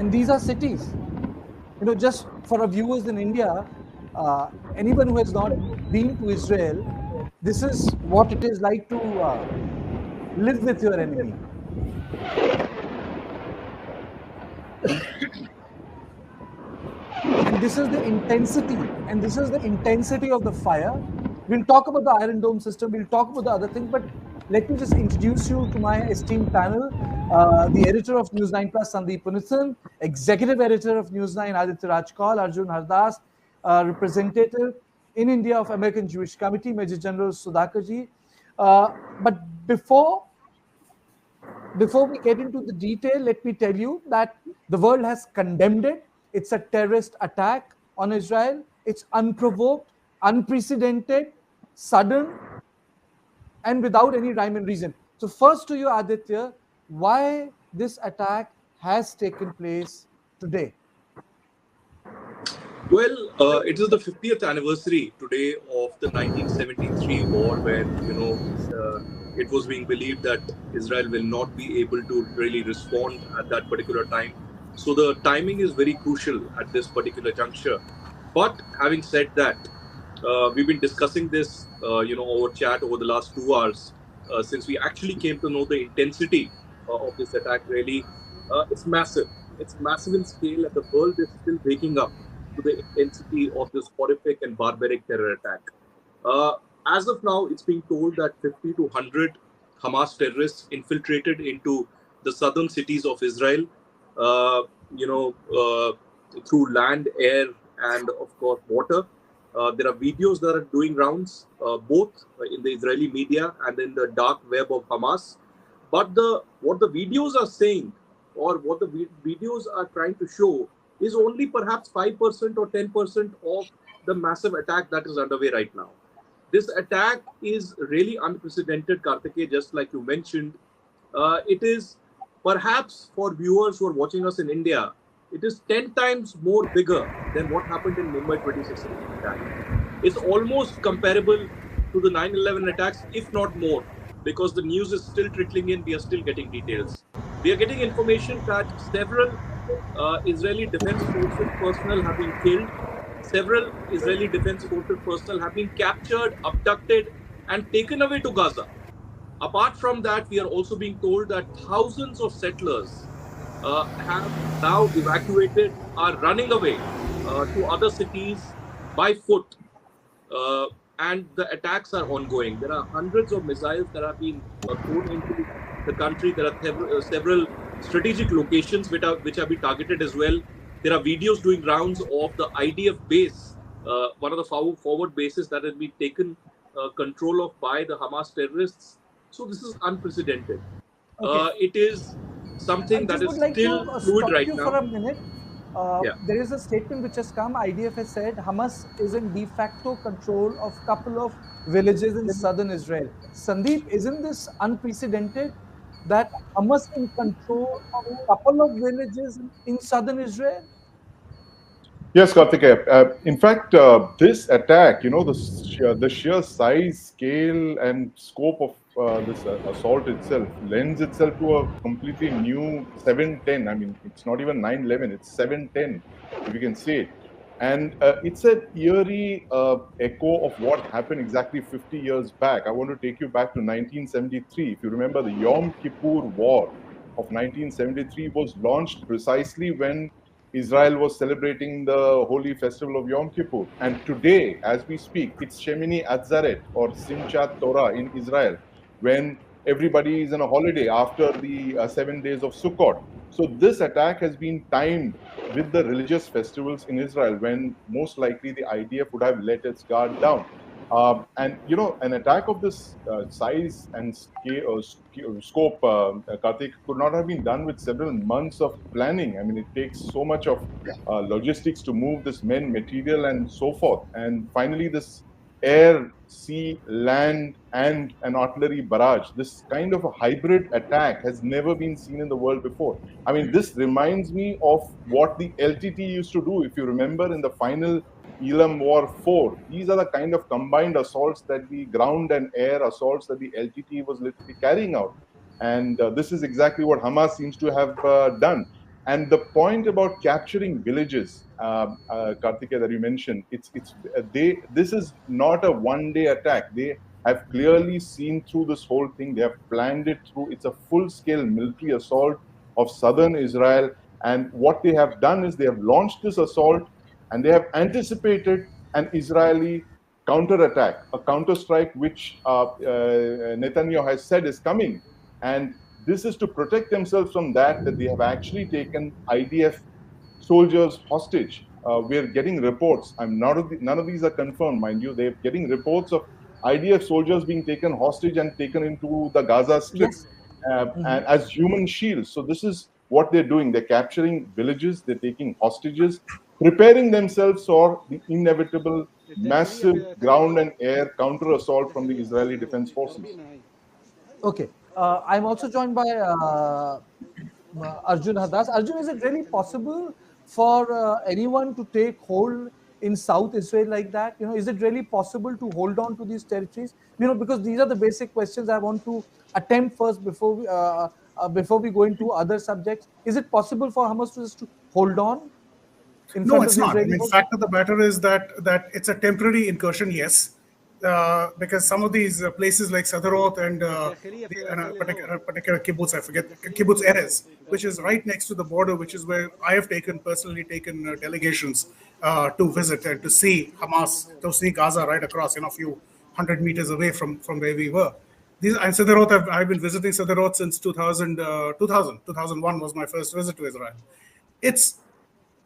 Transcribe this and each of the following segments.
And these are cities. Just for our viewers in India, anyone who has not been to Israel, this is what it is like to live with your enemy. And this is the intensity of the fire. We'll talk about the Iron Dome system, we'll talk about the other things, but let me just introduce you to my esteemed panel. The editor of News 9 Plus, Sandeep Punithan, executive editor of News 9, Aditya Rajkal, Arjun Hardas, representative in India of American Jewish Committee, Major General Sudhakarji. But before we get into the detail, let me tell you that the world has condemned it. It's a terrorist attack on Israel. It's unprovoked, unprecedented, sudden, and without any rhyme and reason. So first to you, Aditya, why this attack has taken place today? Well, it is the 50th anniversary today of the 1973 war, where it was being believed that Israel will not be able to really respond at that particular time. So the timing is very crucial at this particular juncture. But having said that, we've been discussing this, over chat over the last 2 hours since we actually came to know the intensity of this attack. Really, it's massive. It's massive in scale, and the world is still waking up to the intensity of this horrific and barbaric terror attack. As of now, it's being told that 50 to 100 Hamas terrorists infiltrated into the southern cities of Israel, uh, through land, air, and of course water. There are videos that are doing rounds, both in the Israeli media and in the dark web of Hamas. But what the videos are saying, or what the videos are trying to show, is only perhaps 5% or 10% of the massive attack that is underway right now. This attack is really unprecedented, Kartike, just like you mentioned. It is perhaps, for viewers who are watching us in India, it is 10 times more bigger than what happened in Mumbai 2016 attack. It's almost comparable to the 9/11 attacks, if not more, because the news is still trickling in. We are still getting details. We are getting information that several Israeli Defense Forces personnel have been killed. Several Israeli Defense Forces personnel have been captured, abducted, and taken away to Gaza. Apart from that, we are also being told that thousands of settlers have now evacuated, are running away to other cities by foot, uh, and the attacks are ongoing. There are hundreds of missiles that have been thrown into the country. There are several strategic locations which have been targeted as well. There are videos doing rounds of the IDF base, one of the forward bases that has been taken control of by the Hamas terrorists. So this is unprecedented. Okay. It is I something that just is would like to still fluid stop right you for now. a minute. Yeah. There is a statement which has come. IDF has said Hamas is in de facto control of a couple of villages in southern Israel. Sandeep, isn't this unprecedented that Hamas in control of a couple of villages in southern Israel? Yes, Karthikeya. In fact, this attack, the sheer size, scale, and scope of this assault itself lends itself to a completely new 710. I mean, it's not even 9/11; it's 710, if you can say it. And it's an eerie echo of what happened exactly 50 years back. I want to take you back to 1973. If you remember, the Yom Kippur War of 1973 was launched precisely when Israel was celebrating the holy festival of Yom Kippur. And today, as we speak, it's Shemini Atzaret or Simchat Torah in Israel, when everybody is on a holiday after the 7 days of Sukkot. So this attack has been timed with the religious festivals in Israel, when most likely the IDF would have let its guard down. And an attack of this size and scale, scope, Karthik, could not have been done with several months of planning. I mean, it takes so much of logistics to move this men, material, and so forth. And finally, this air, sea, land, and an artillery barrage. This kind of a hybrid attack has never been seen in the world before. I mean, this reminds me of what the LTT used to do. If you remember, in the final Elam War 4. These are the kind of combined assaults that the ground and air assaults that the LTT was literally carrying out. And this is exactly what Hamas seems to have done. And the point about capturing villages, Karthika, that you mentioned, they. This is not a one-day attack. They have clearly seen through this whole thing. They have planned it through. It's a full-scale military assault of southern Israel. And what they have done is they have launched this assault, and they have anticipated an Israeli counterattack, a counterstrike, which Netanyahu has said is coming. And this is to protect themselves from that they have actually taken IDF soldiers hostage. We're getting reports. None of these are confirmed, mind you. They're getting reports of IDF soldiers being taken hostage and taken into the Gaza Strip Yes. and as human shields. So this is what they're doing. They're capturing villages. They're taking hostages, preparing themselves for the inevitable massive ground and air counter assault from the Israeli Defense Forces. Okay. I'm also joined by Arjun Hadas. Arjun, is it really possible for anyone to take hold in South Israel like that? Is it really possible to hold on to these territories? Because these are the basic questions I want to attempt first before we go into other subjects. Is it possible for Hamas to just to hold on in No, front of it's the not. I Israeli mean, forces? fact of the matter is that it's a temporary incursion, yes, because some of these places like Sderot and a particular kibbutz, I forget, kibbutz Erez, which is right next to the border, which is where I have personally taken delegations to visit and to see Hamas, to see Gaza right across, a few hundred meters away from where we were. These and Sderot, I've been visiting Sderot since 2001 was my first visit to Israel. It's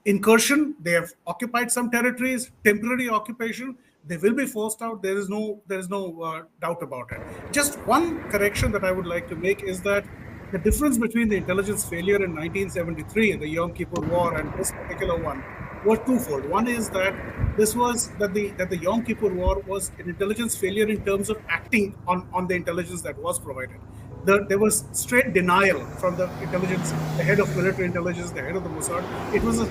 incursion. They have occupied some territories, temporary occupation. They will be forced out. There is no doubt about it. Just one correction that I would like to make is that the difference between the intelligence failure in 1973 and the Yom Kippur War and this particular one was twofold. One is that the Yom Kippur War was an intelligence failure in terms of acting on the intelligence that was provided. There was straight denial from the intelligence, the head of military intelligence, the head of the Mossad. It was a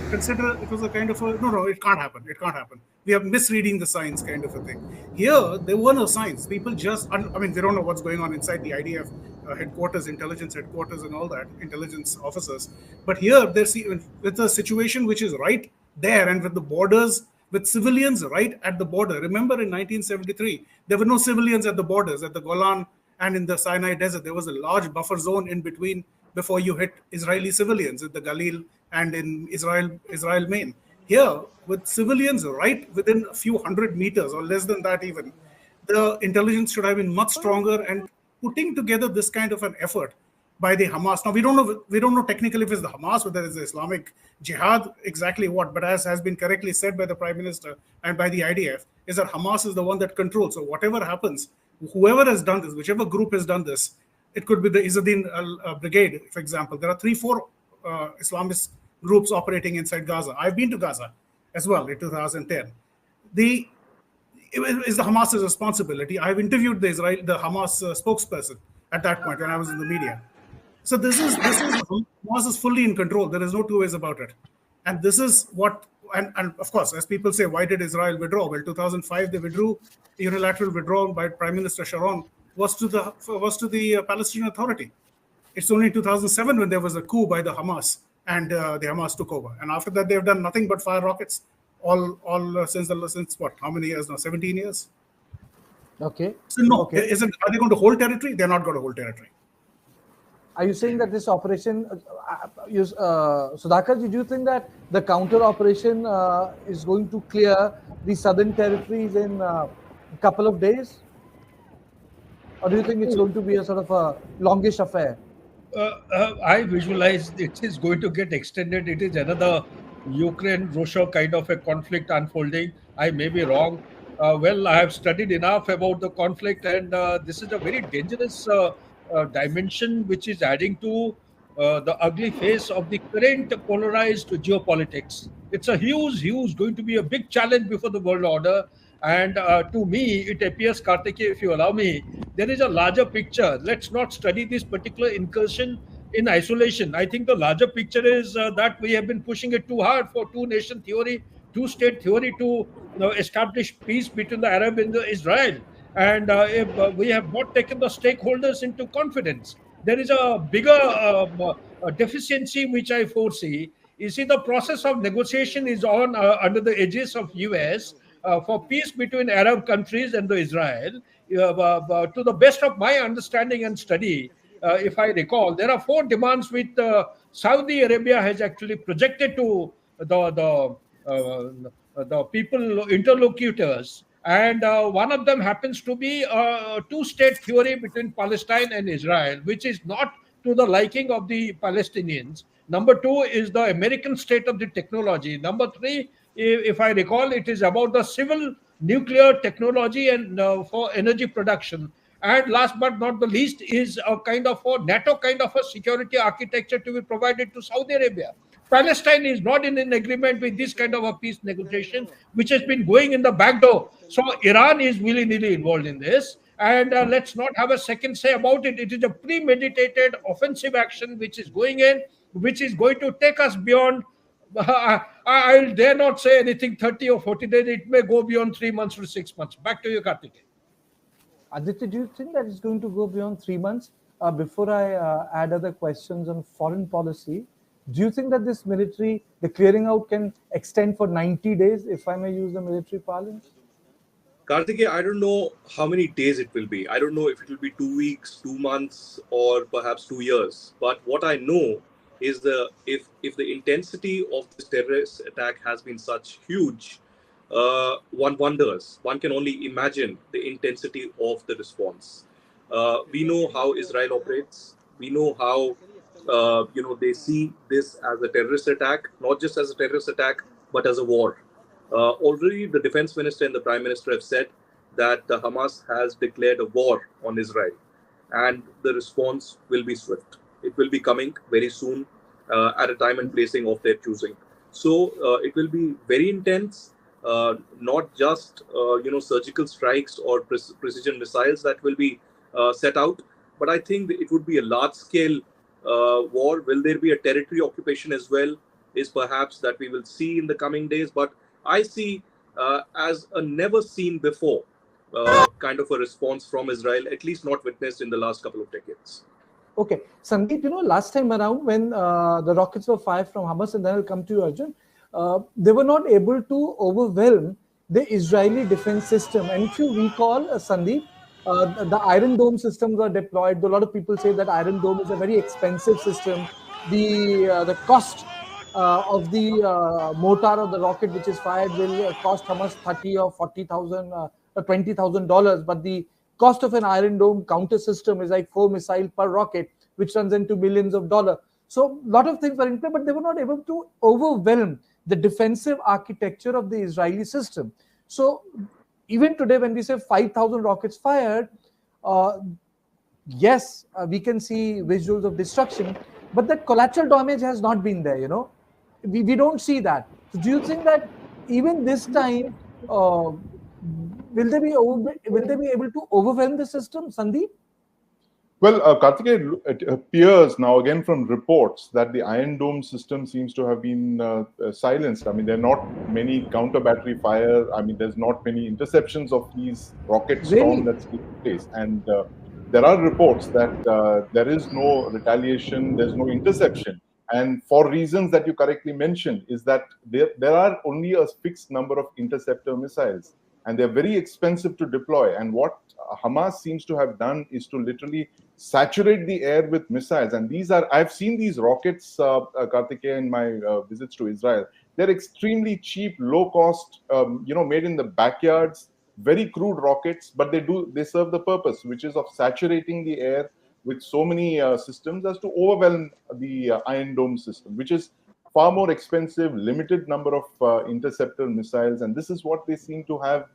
kind of a no, it can't happen. It can't happen. We are misreading the signs, kind of a thing. Here, there were no signs. People just, I mean, we don't know what's going on inside the IDF headquarters, intelligence headquarters, and all that, intelligence officers. But here, with a situation which is right there and with the borders, with civilians right at the border. Remember in 1973, there were no civilians at the borders, at the Golan and in the Sinai Desert. There was a large buffer zone in between before you hit Israeli civilians in the Galil and in Israel Main. Here, with civilians right within a few hundred meters or less than that even, the intelligence should have been much stronger and putting together this kind of an effort by the Hamas. Now we don't know technically if it's the Hamas, whether it's the Islamic Jihad, exactly what, but as has been correctly said by the Prime Minister and by the IDF, is that Hamas is the one that controls. So whatever happens, whoever has done this, whichever group has done this, it could be the Izzuddin Brigade, for example. There are 3-4 Islamist groups operating inside Gaza. I've been to Gaza as well in 2010. The It is the Hamas's responsibility. I've interviewed the Hamas spokesperson at that point when I was in the media. So this is Hamas is fully in control. There is no two ways about it. And this is what and of course, as people say, why did Israel withdraw? Well, 2005 they withdrew. Unilateral withdrawal by Prime Minister Sharon was to the Palestinian Authority. It's only in 2007 when there was a coup by the Hamas and the Hamas took over. And after that, they've done nothing but fire rockets all since what? How many years now? 17 years. Okay. So no, Okay. are they going to hold territory? They're not going to hold territory. Are you saying that this operation, Sudhakar, did you think that the counter operation is going to clear the southern territories in a couple of days? Or do you think it's going to be a sort of a longish affair? I visualize it is going to get extended. It is another Ukraine-Russia kind of a conflict unfolding. I may be wrong. Well, I have studied enough about the conflict, and this is a very dangerous dimension which is adding to the ugly face of the current polarized geopolitics. It's a going to be a big challenge before the world order. And to me, it appears, Kartike, if you allow me, there is a larger picture. Let's not study this particular incursion in isolation. I think the larger picture is that we have been pushing it too hard for two-nation theory, two-state theory to establish peace between the Arab and the Israel. And if, we have not taken the stakeholders into confidence. There is a bigger deficiency which I foresee is, see, the process of negotiation is on under the edges of US for peace between Arab countries and the Israel. To the best of my understanding and study, if I recall, there are four demands which Saudi Arabia has actually projected to the people interlocutors, and one of them happens to be a two-state theory between Palestine and Israel, which is not to the liking of the Palestinians. Number two is the American state of the technology. Number three, if I recall, it is about the civil nuclear technology and for energy production. And last but not the least is a kind of a NATO kind of a security architecture to be provided to Saudi Arabia. Palestine is not in an agreement with this kind of a peace negotiation, which has been going in the back door. So Iran is willy-nilly involved in this. And let's not have a second say about it. It is a premeditated offensive action which is going in, which is going to take us beyond. I'll dare not say anything 30 or 40 days. It may go beyond 3 months to 6 months. Back to you, Karthik. Aditya, do you think that it's going to go beyond 3 months? Before I add other questions on foreign policy, do you think that this military, the clearing out can extend for 90 days, if I may use the military parlance? Karthikeya, I don't know how many days it will be. I don't know if it will be 2 weeks, 2 months, or perhaps 2 years. But what I know is if the intensity of this terrorist attack has been such huge, one wonders. One can only imagine the intensity of the response. We know how Israel operates. We know how they see this as a terrorist attack, not just as a terrorist attack, but as a war. Already, the defense minister and the prime minister have said that Hamas has declared a war on Israel, and the response will be swift. It will be coming very soon at a time and placing of their choosing. So it will be very intense, not just surgical strikes or precision missiles that will be set out, but I think it would be a large-scale war. Will there be a territory occupation as well? Is perhaps that we will see in the coming days, but I see as a never seen before kind of a response from Israel, at least not witnessed in the last couple of decades. Okay, Sandeep, last time around when the rockets were fired from Hamas, and then I'll come to you, Arjun, they were not able to overwhelm the Israeli defense system. And if you recall, Sandeep, the Iron Dome systems are deployed. A lot of people say that Iron Dome is a very expensive system. The cost of the mortar of the rocket which is fired will cost Hamas 30 or 40,000 or $20,000, but the cost of an Iron Dome counter system is like 4 missiles per rocket, which runs into millions of dollars. So a lot of things were in play, but they were not able to overwhelm the defensive architecture of the Israeli system. So even today, when we say 5,000 rockets fired, yes, we can see visuals of destruction, but that collateral damage has not been there, We don't see that. So do you think that even this time, will they be able to overwhelm the system, Sandeep? Well, Karthikeya, it appears now again from reports that the Iron Dome system seems to have been silenced. I mean, there are not many counter battery fire. I mean, there's not many interceptions of these rocket storm that's taking place. And there are reports that there is no retaliation, there's no interception. And for reasons that you correctly mentioned, is that there are only a fixed number of interceptor missiles, and they're very expensive to deploy. And what Hamas seems to have done is to literally saturate the air with missiles. And I've seen these rockets, Karthikeya, in my visits to Israel. They're extremely cheap, low cost, made in the backyards, very crude rockets, but they serve the purpose, which is of saturating the air with so many systems as to overwhelm the Iron Dome system, which is far more expensive, limited number of interceptor missiles. And this is what they seem to have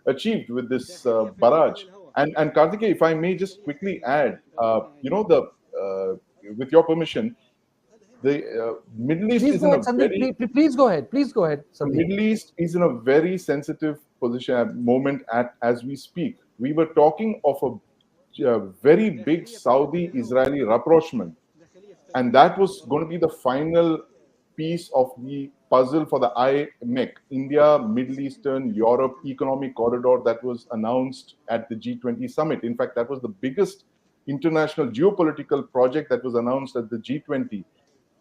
achieved with this barrage. And Karthikeya, if I may just quickly add, with your permission, the Middle East is in a very... Please go ahead. Please go ahead, Sandeep. The Middle East is in a very sensitive moment as we speak. We were talking of a very big Saudi-Israeli rapprochement, and that was going to be the final piece of the puzzle for the IMEC, India, Middle Eastern, Europe Economic Corridor, that was announced at the G20 summit. In fact, that was the biggest international geopolitical project that was announced at the G20.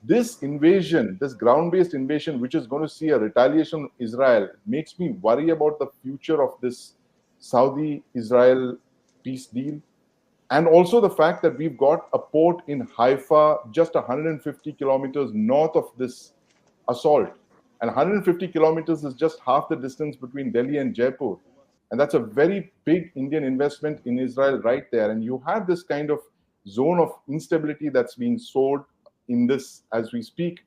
This invasion, this ground-based invasion, which is going to see a retaliation on Israel, makes me worry about the future of this Saudi-Israel peace deal. And also the fact that we've got a port in Haifa just 150 kilometers north of this assault. And 150 kilometers is just half the distance between Delhi and Jaipur. And that's a very big Indian investment in Israel right there. And you have this kind of zone of instability that's being sold in this as we speak.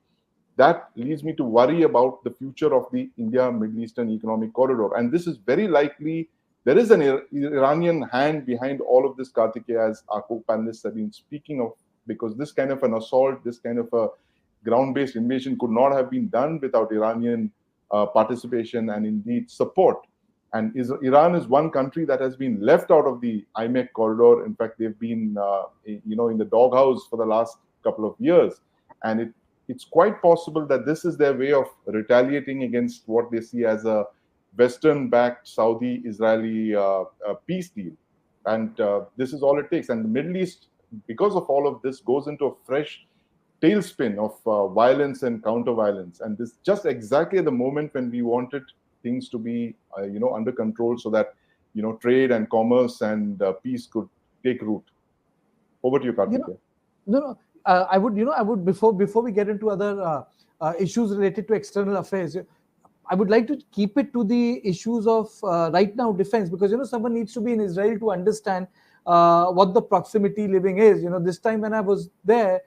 That leads me to worry about the future of the India-Middle Eastern Economic Corridor. And this is very likely, there is an Iranian hand behind all of this, Kartikeya, as our co-panelists have been speaking of, because this kind of an assault, this kind of a ground-based invasion could not have been done without Iranian participation and indeed support. And Iran is one country that has been left out of the IMEC corridor. In fact, they've been, in the doghouse for the last couple of years. And it's quite possible that this is their way of retaliating against what they see as a Western-backed Saudi-Israeli peace deal. And this is all it takes. And the Middle East, because of all of this, goes into a fresh tailspin of violence and counter-violence. And this just exactly at the moment when we wanted things to be, under control so that, trade and commerce and peace could take root. Over to you, Kartikeya. I would before we get into other issues related to external affairs, I would like to keep it to the issues of right now defense, because someone needs to be in Israel to understand what the proximity living is. This time when I was there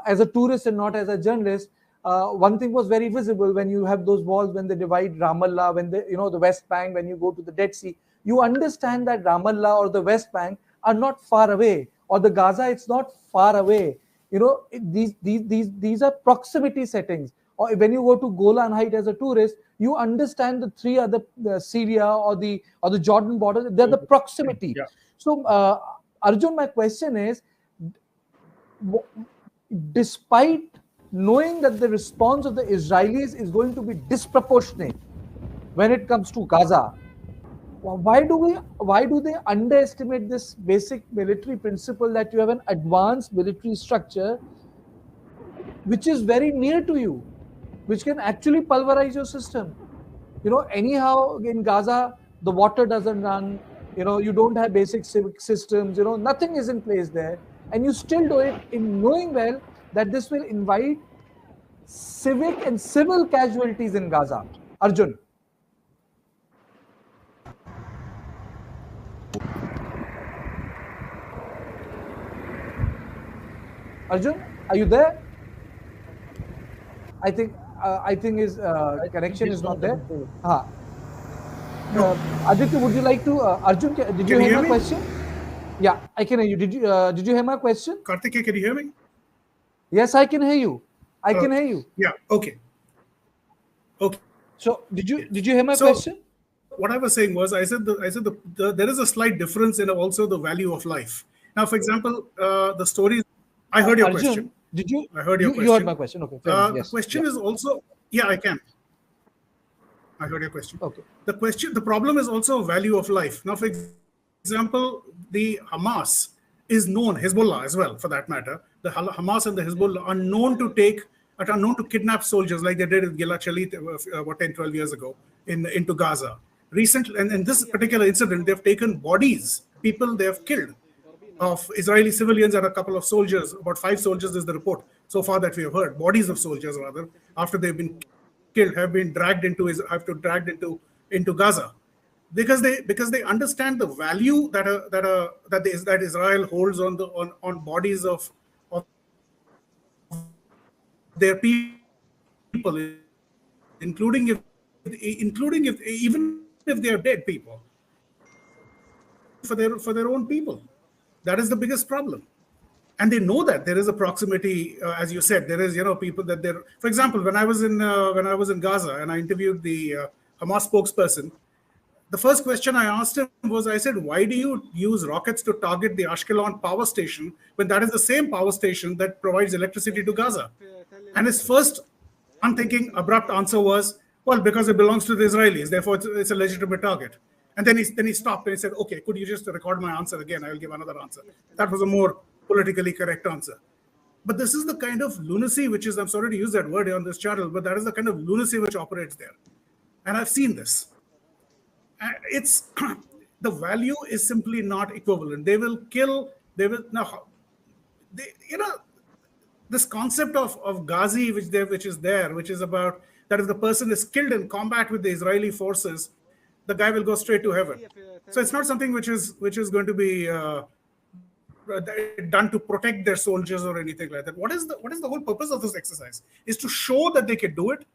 as a tourist and not as a journalist, one thing was very visible when you have those walls, when they divide Ramallah, when the West Bank, when you go to the Dead Sea, you understand that Ramallah or the West Bank are not far away, or the Gaza, it's not far away. These are proximity settings. Or when you go to Golan Heights as a tourist, you understand the three other Syria or the Jordan border. They're the proximity. Yeah. So, Arjun, my question is, despite knowing that the response of the Israelis is going to be disproportionate when it comes to Gaza, why do they underestimate this basic military principle that you have an advanced military structure which is very near to you, which can actually pulverize your system? Anyhow, in Gaza, the water doesn't run, you don't have basic civic systems, nothing is in place there. And you still do it in knowing well that this will invite civic and civil casualties in Gaza. Arjun. Arjun, are you there? I think his connection is not there. Aditya, would you like to? Arjun, did you hear my question? Yeah, I can hear you. Did you hear my question? Kartikeya, can you hear me? Yes, I can hear you. I can hear you. Yeah. Okay. So did you hear my question? What I was saying was, I said there is a slight difference in also the value of life. Now, for example, the stories. I heard your Arjun, question. Did you? I heard your question. You heard my question. Okay. The question is also, I can. I heard your question. Okay. The problem is also value of life. Now, for example, the Hamas is known, Hezbollah as well, for that matter. The Hamas and the Hezbollah are known to kidnap soldiers like they did in Gilad Shalit 10, 12 years ago into Gaza. Recently, and in this particular incident, they've taken bodies, people they have killed, of Israeli civilians and a couple of soldiers. About 5 soldiers is the report so far that we have heard. Bodies of soldiers, rather, after they've been killed, have been dragged into Gaza, because they understand the value that Israel holds on bodies of their people, including even if they are dead people, for their own people. That is the biggest problem. And they know that there is a proximity, as you said. There is, people that they're. For example, when I was in Gaza and I interviewed the Hamas spokesperson, the first question I asked him was, I said, why do you use rockets to target the Ashkelon power station when that is the same power station that provides electricity to Gaza? And his first unthinking, abrupt answer was, well, because it belongs to the Israelis, therefore it's a legitimate target. And then he stopped and he said, okay, could you just record my answer again? I will give another answer. That was a more politically correct answer. But this is the kind of lunacy which is, I'm sorry to use that word on this channel, but that is the kind of lunacy which operates there. And I've seen this. It's the value is simply not equivalent. They will kill, they will, now, this concept of Ghazi, which is about that if the person is killed in combat with the Israeli forces, the guy will go straight to heaven. So it's not something which is going to be done to protect their soldiers or anything like that. What is the whole purpose of this exercise? Is to show that they can do it,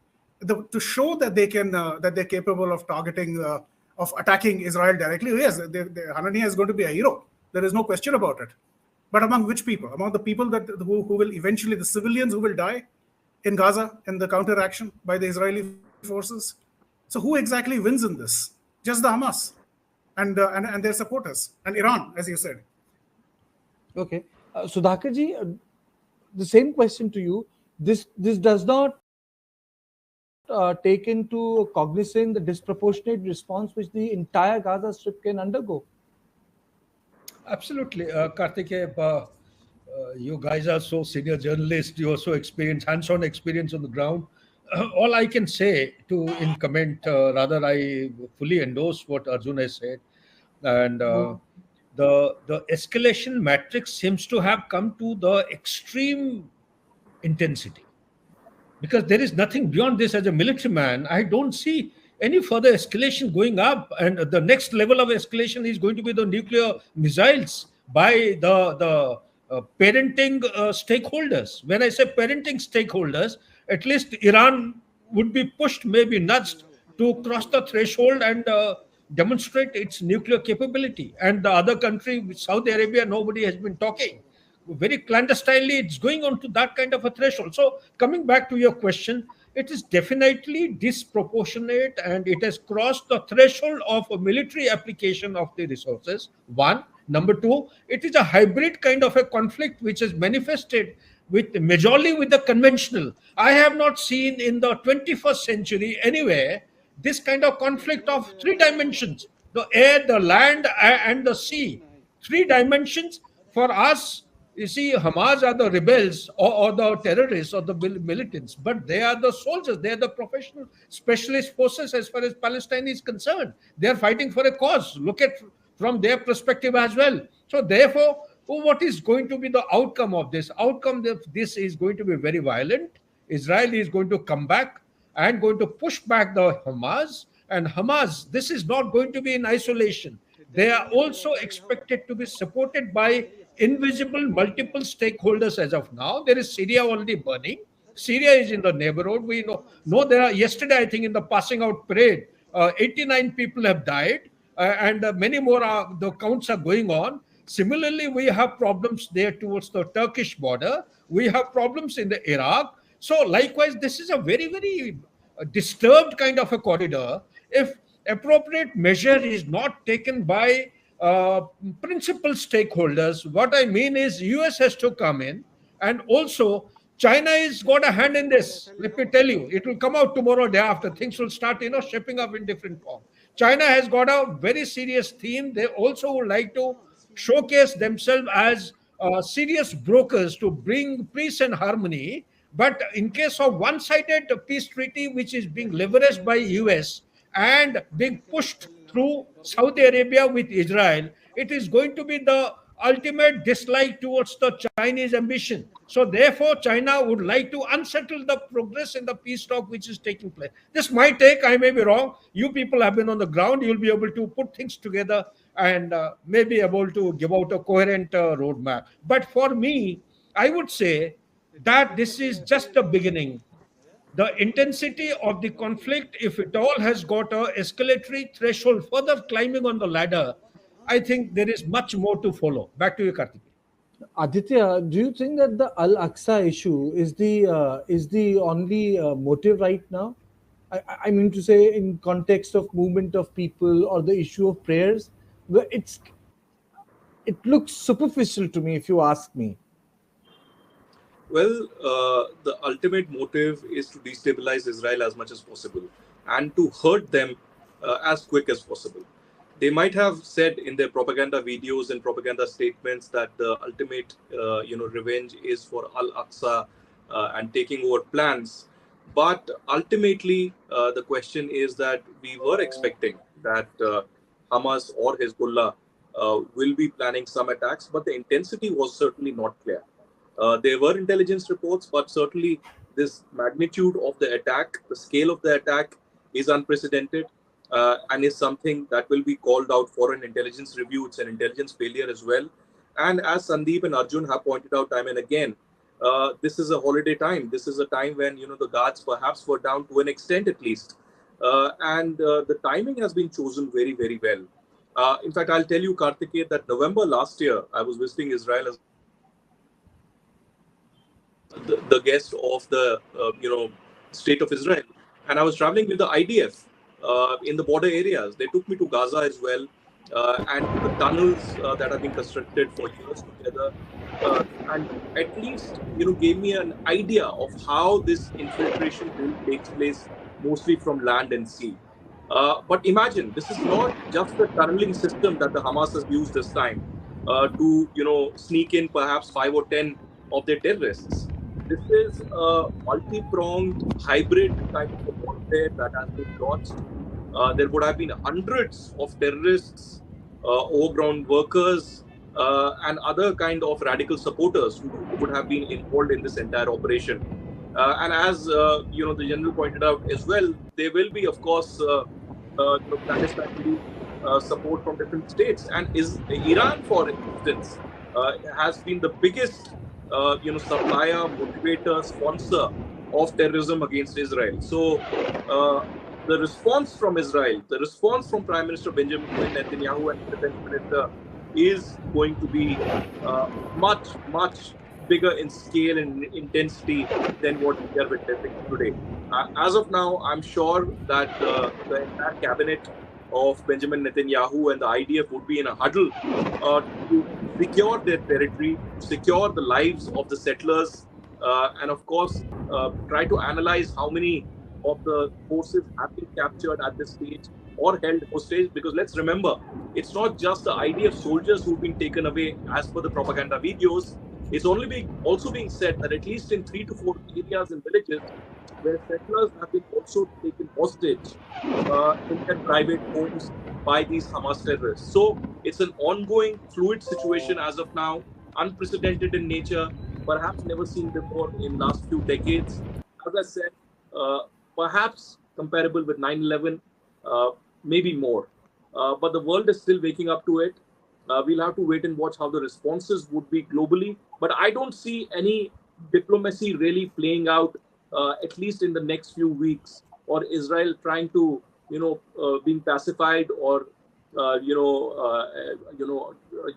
to show that they can that they're capable of targeting of attacking Israel directly. Yes, Hanania is going to be a hero. There is no question about it. But among which people? Among the people who will eventually, the civilians who will die in Gaza in the counteraction by the Israeli forces. So who exactly wins in this? Just the Hamas and their supporters and Iran, as you said. Okay, Sudhakarji, the same question to you. This does not take into cognizance the disproportionate response which the entire Gaza Strip can undergo. Absolutely, Karthikeya. You guys are so senior journalists. You also experience hands-on experience on the ground. All I can say in comment, rather I fully endorse what Arjun has said, and the escalation matrix seems to have come to the extreme intensity, because there is nothing beyond this. As a military man, I don't see any further escalation going up, and the next level of escalation is going to be the nuclear missiles by the parenting stakeholders. When I say parenting stakeholders, at least Iran would be pushed, maybe nudged, to cross the threshold and demonstrate its nuclear capability. And the other country, Saudi Arabia, nobody has been talking. Very clandestinely, it's going on to that kind of a threshold. So, coming back to your question, it is definitely disproportionate, and it has crossed the threshold of a military application of the resources. One. Number two, it is a hybrid kind of a conflict which is manifested with majorly with the conventional. I have not seen in the 21st century anywhere this kind of conflict of three dimensions: the air, the land, and the sea. Three dimensions. For us, you see, Hamas are the rebels or the terrorists or the militants, but they are the soldiers. They are the professional specialist forces as far as Palestine is concerned. They are fighting for a cause. Look at from their perspective as well. So therefore, what is going to be the outcome of this? Outcome of this is going to be very violent. Israel is going to come back and going to push back the Hamas. And Hamas, this is not going to be in isolation. They are also expected to be supported by invisible multiple stakeholders as of now. There is Syria already burning. Syria is in the neighborhood. We know there are, yesterday, I think, in the passing out parade, 89 people have died, and many more the counts are going on. Similarly, we have problems there towards the Turkish border. We have problems in the Iraq. So likewise, this is a very, very disturbed kind of a corridor. If appropriate measure is not taken by principal stakeholders, what I mean is US has to come in, and also China has got a hand in this. Let me tell you, it will come out tomorrow, day after. Things will start, shaping up in different form. China has got a very serious theme. They also would like to showcase themselves as serious brokers to bring peace and harmony. But in case of one-sided peace treaty, which is being leveraged by US and being pushed through Saudi Arabia with Israel, it is going to be the ultimate dislike towards the Chinese ambition. So therefore, China would like to unsettle the progress in the peace talk which is taking place. This might take, I may be wrong, you people have been on the ground, you'll be able to put things together and maybe able to give out a coherent roadmap. But for me, I would say that this is just the beginning. The intensity of the conflict, if it all has got a escalatory threshold further climbing on the ladder, I think there is much more to follow. Back to you, Karthik. Aditya, do you think that the Al-Aqsa issue is the only motive right now? I mean to say, in context of movement of people or the issue of prayers, it looks superficial to me, if you ask me. Well, the ultimate motive is to destabilize Israel as much as possible and to hurt them as quick as possible. they might have said in their propaganda videos and propaganda statements that the ultimate, revenge is for Al-Aqsa and taking over plans. But ultimately, the question is that we were expecting that Hamas or Hezbollah will be planning some attacks, but the intensity was certainly not clear. There were intelligence reports, but certainly this magnitude of the attack, the scale of the attack is unprecedented and is something that will be called out for an intelligence review. It's an intelligence failure as well. And as Sandeep and Arjun have pointed out time and again, this is a holiday time. This is a time when the guards perhaps were down to an extent at least, and the timing has been chosen very very well. In fact, I'll tell you, Karthikeya, that November last year I was visiting Israel as the guest of the state of Israel, and I was traveling with the IDF in the border areas. They took me to Gaza as well, and to the tunnels that have been constructed for years together, and at least gave me an idea of how this infiltration really takes place, mostly from land and sea. But imagine, this is not just the tunneling system that the Hamas has used this time to sneak in perhaps 5 or 10 of their terrorists. This is a multi-pronged hybrid kind of a warfare that has been launched. There would have been hundreds of terrorists, overground workers, and other kind of radical supporters who would have been involved in this entire operation. And as the general pointed out as well, there will be, of course, clandestinely support from different states. And is Iran, for instance, has been the biggest supplier, motivator, sponsor of terrorism against Israel. So the response from Israel, the response from Prime Minister Benjamin Netanyahu and Defense Minister is going to be much, much bigger in scale and intensity than what we are witnessing today. As of now, I'm sure that the entire cabinet of Benjamin Netanyahu and the IDF would be in a huddle to secure their territory, to secure the lives of the settlers, and of course, try to analyze how many of the forces have been captured at this stage or held hostage. Because let's remember, it's not just the IDF soldiers who've been taken away as per the propaganda videos. It's also being said that at least in 3 to 4 areas and villages where settlers have been also taken hostage in their private homes by these Hamas terrorists. So it's an ongoing fluid situation as of now, unprecedented in nature, perhaps never seen before in last few decades. As I said, perhaps comparable with 9/11, maybe more. But the world is still waking up to it. We'll have to wait and watch how the responses would be globally. But I don't see any diplomacy really playing out, at least in the next few weeks, or Israel trying to, being pacified, or,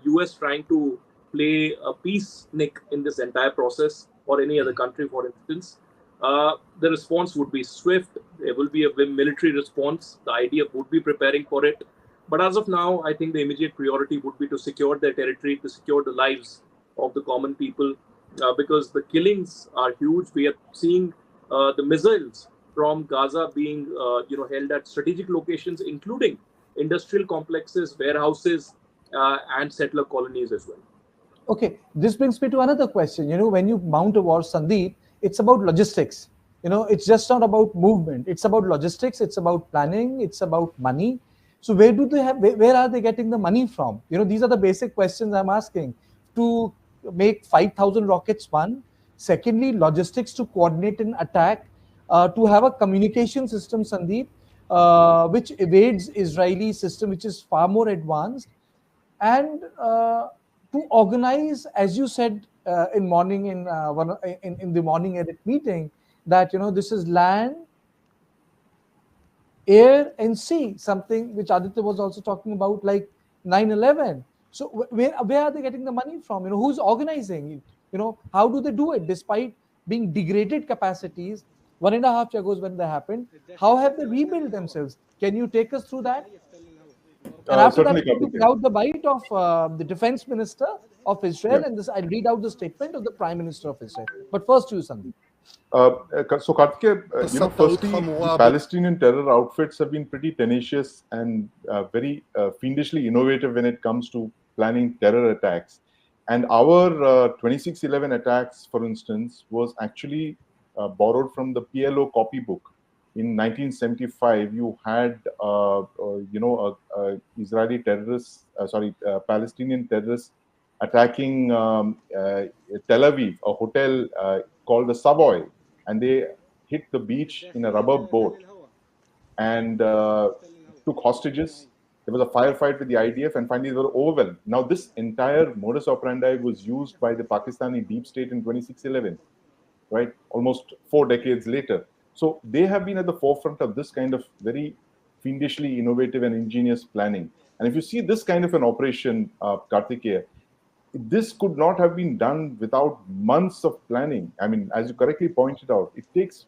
US trying to play a peace nick in this entire process, or any other country, for instance. The response would be swift. There will be a military response. The IDF would be preparing for it. But as of now, I think the immediate priority would be to secure their territory, to secure the lives of the common people, because the killings are huge. We are seeing the missiles from Gaza being, held at strategic locations, including industrial complexes, warehouses, and settler colonies as well. Okay, this brings me to another question. When you mount a war, Sandeep, it's about logistics. It's just not about movement. It's about logistics. It's about planning. It's about money. So where are they getting the money from? These are the basic questions I'm asking. To make 5,000 rockets, one. Secondly, logistics to coordinate an attack, to have a communication system, Sandeep, which evades Israeli system, which is far more advanced, and to organize, as you said in morning in the morning edit meeting, that this is land, air, and sea, something which Aditya was also talking about, like 9/11. So where are they getting the money from? Who's organizing it? How do they do it despite being degraded capacities 1.5 years ago when they happened? How have they rebuilt themselves? Can you take us through that? And after that, Certainly, I'm going to read out the bite of the defense minister of Israel, and I'll read out the statement of the prime minister of Israel. But first, you, Sandeep. So Karthikeya, firstly, the Palestinian terror outfits have been pretty tenacious and very fiendishly innovative when it comes to planning terror attacks. And our 26/11 attacks, for instance, was actually borrowed from the PLO copybook. In 1975, you had, Israeli terrorists, Palestinian terrorists attacking Tel Aviv, a hotel called the Savoy, and they hit the beach in a rubber boat and took hostages. There was a firefight with the IDF, and finally they were overwhelmed. Now, this entire modus operandi was used by the Pakistani deep state in 26/11, right? Almost 4 decades later. So they have been at the forefront of this kind of very fiendishly innovative and ingenious planning. And if you see this kind of an operation, Karthikeya, this could not have been done without months of planning. I mean, as you correctly pointed out, it takes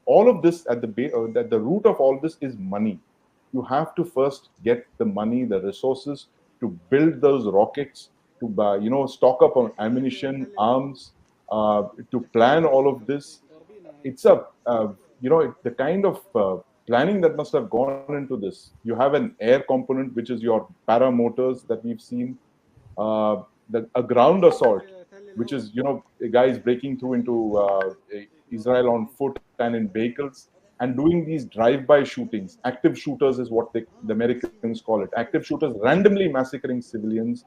all of this at the root of all this is money. You have to first get the money, the resources to build those rockets, to stock up on ammunition, arms, to plan all of this. It's the kind of planning that must have gone into this. You have an air component, which is your paramotors that we've seen, a ground assault, which is guys breaking through into Israel on foot and in vehicles and doing these drive-by shootings. Active shooters is what the Americans call it. Active shooters randomly massacring civilians.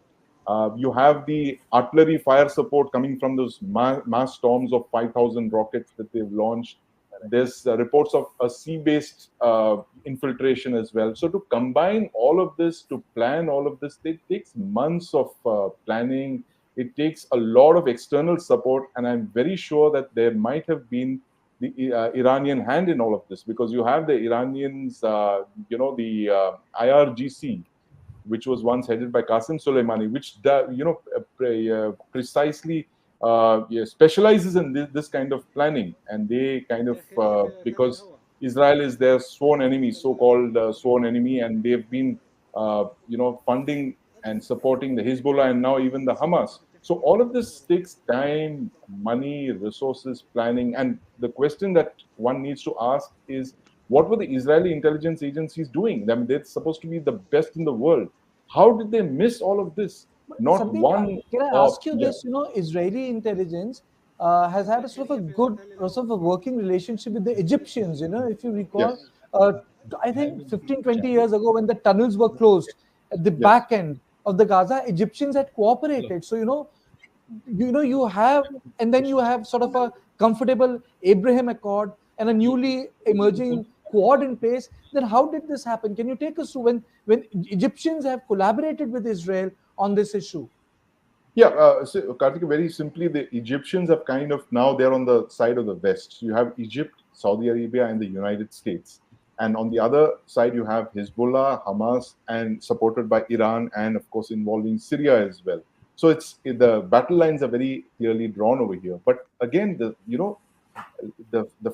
You have the artillery fire support coming from those mass storms of 5,000 rockets that they've launched. There's reports of a sea-based infiltration as well. So to combine all of this, to plan all of this, it takes months of planning. It takes a lot of external support, and I'm very sure that there might have been the Iranian hand in all of this, because you have the Iranians, the IRGC, which was once headed by Qasem Soleimani, which precisely specializes in this kind of planning. And they kind of, because Israel is their sworn enemy, so-called sworn enemy, and they've been funding and supporting the Hezbollah and now even the Hamas. So all of this takes time, money, resources, planning. And the question that one needs to ask is, what were the Israeli intelligence agencies doing? I mean, they're supposed to be the best in the world. How did they miss all of this? Not Sandeep, one. can I ask you this? Israeli intelligence has had a sort of a good, sort of a working relationship with the Egyptians. If you recall, Yes. I think 15, 20 years ago, when the tunnels were closed at the back end of the Gaza, Egyptians had cooperated. So you have, and then you have sort of a comfortable Abraham Accord and a newly emerging Quad in place. Then how did this happen? Can you take us through when Egyptians have collaborated with Israel on this issue? Yeah, so Karthik, very simply, the Egyptians have kind of, now they're on the side of the West. You have Egypt, Saudi Arabia, and the United States. And on the other side, you have Hezbollah, Hamas, and supported by Iran, and of course involving Syria as well. So the battle lines are very clearly drawn over here. But again, the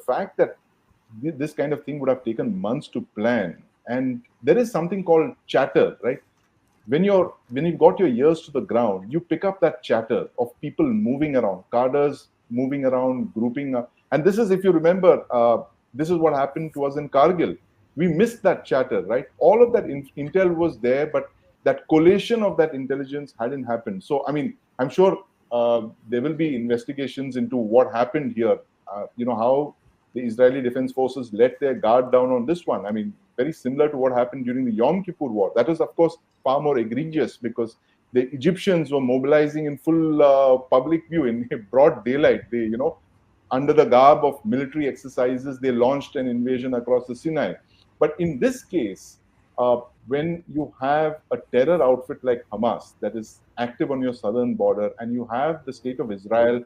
fact that this kind of thing would have taken months to plan, and there is something called chatter, right? When you've got your ears to the ground, you pick up that chatter of people moving around, cadres moving around, grouping up. And this is, if you remember, this is what happened to us in Kargil. We missed that chatter, right? All of that intel was there, but that collation of that intelligence hadn't happened. So, I mean, I'm sure there will be investigations into what happened here. How the Israeli Defense Forces let their guard down on this one. I mean, very similar to what happened during the Yom Kippur War. That was, of course, far more egregious, because the Egyptians were mobilizing in full public view in broad daylight. They, under the garb of military exercises, they launched an invasion across the Sinai. But in this case, when you have a terror outfit like Hamas that is active on your southern border, and you have the state of Israel,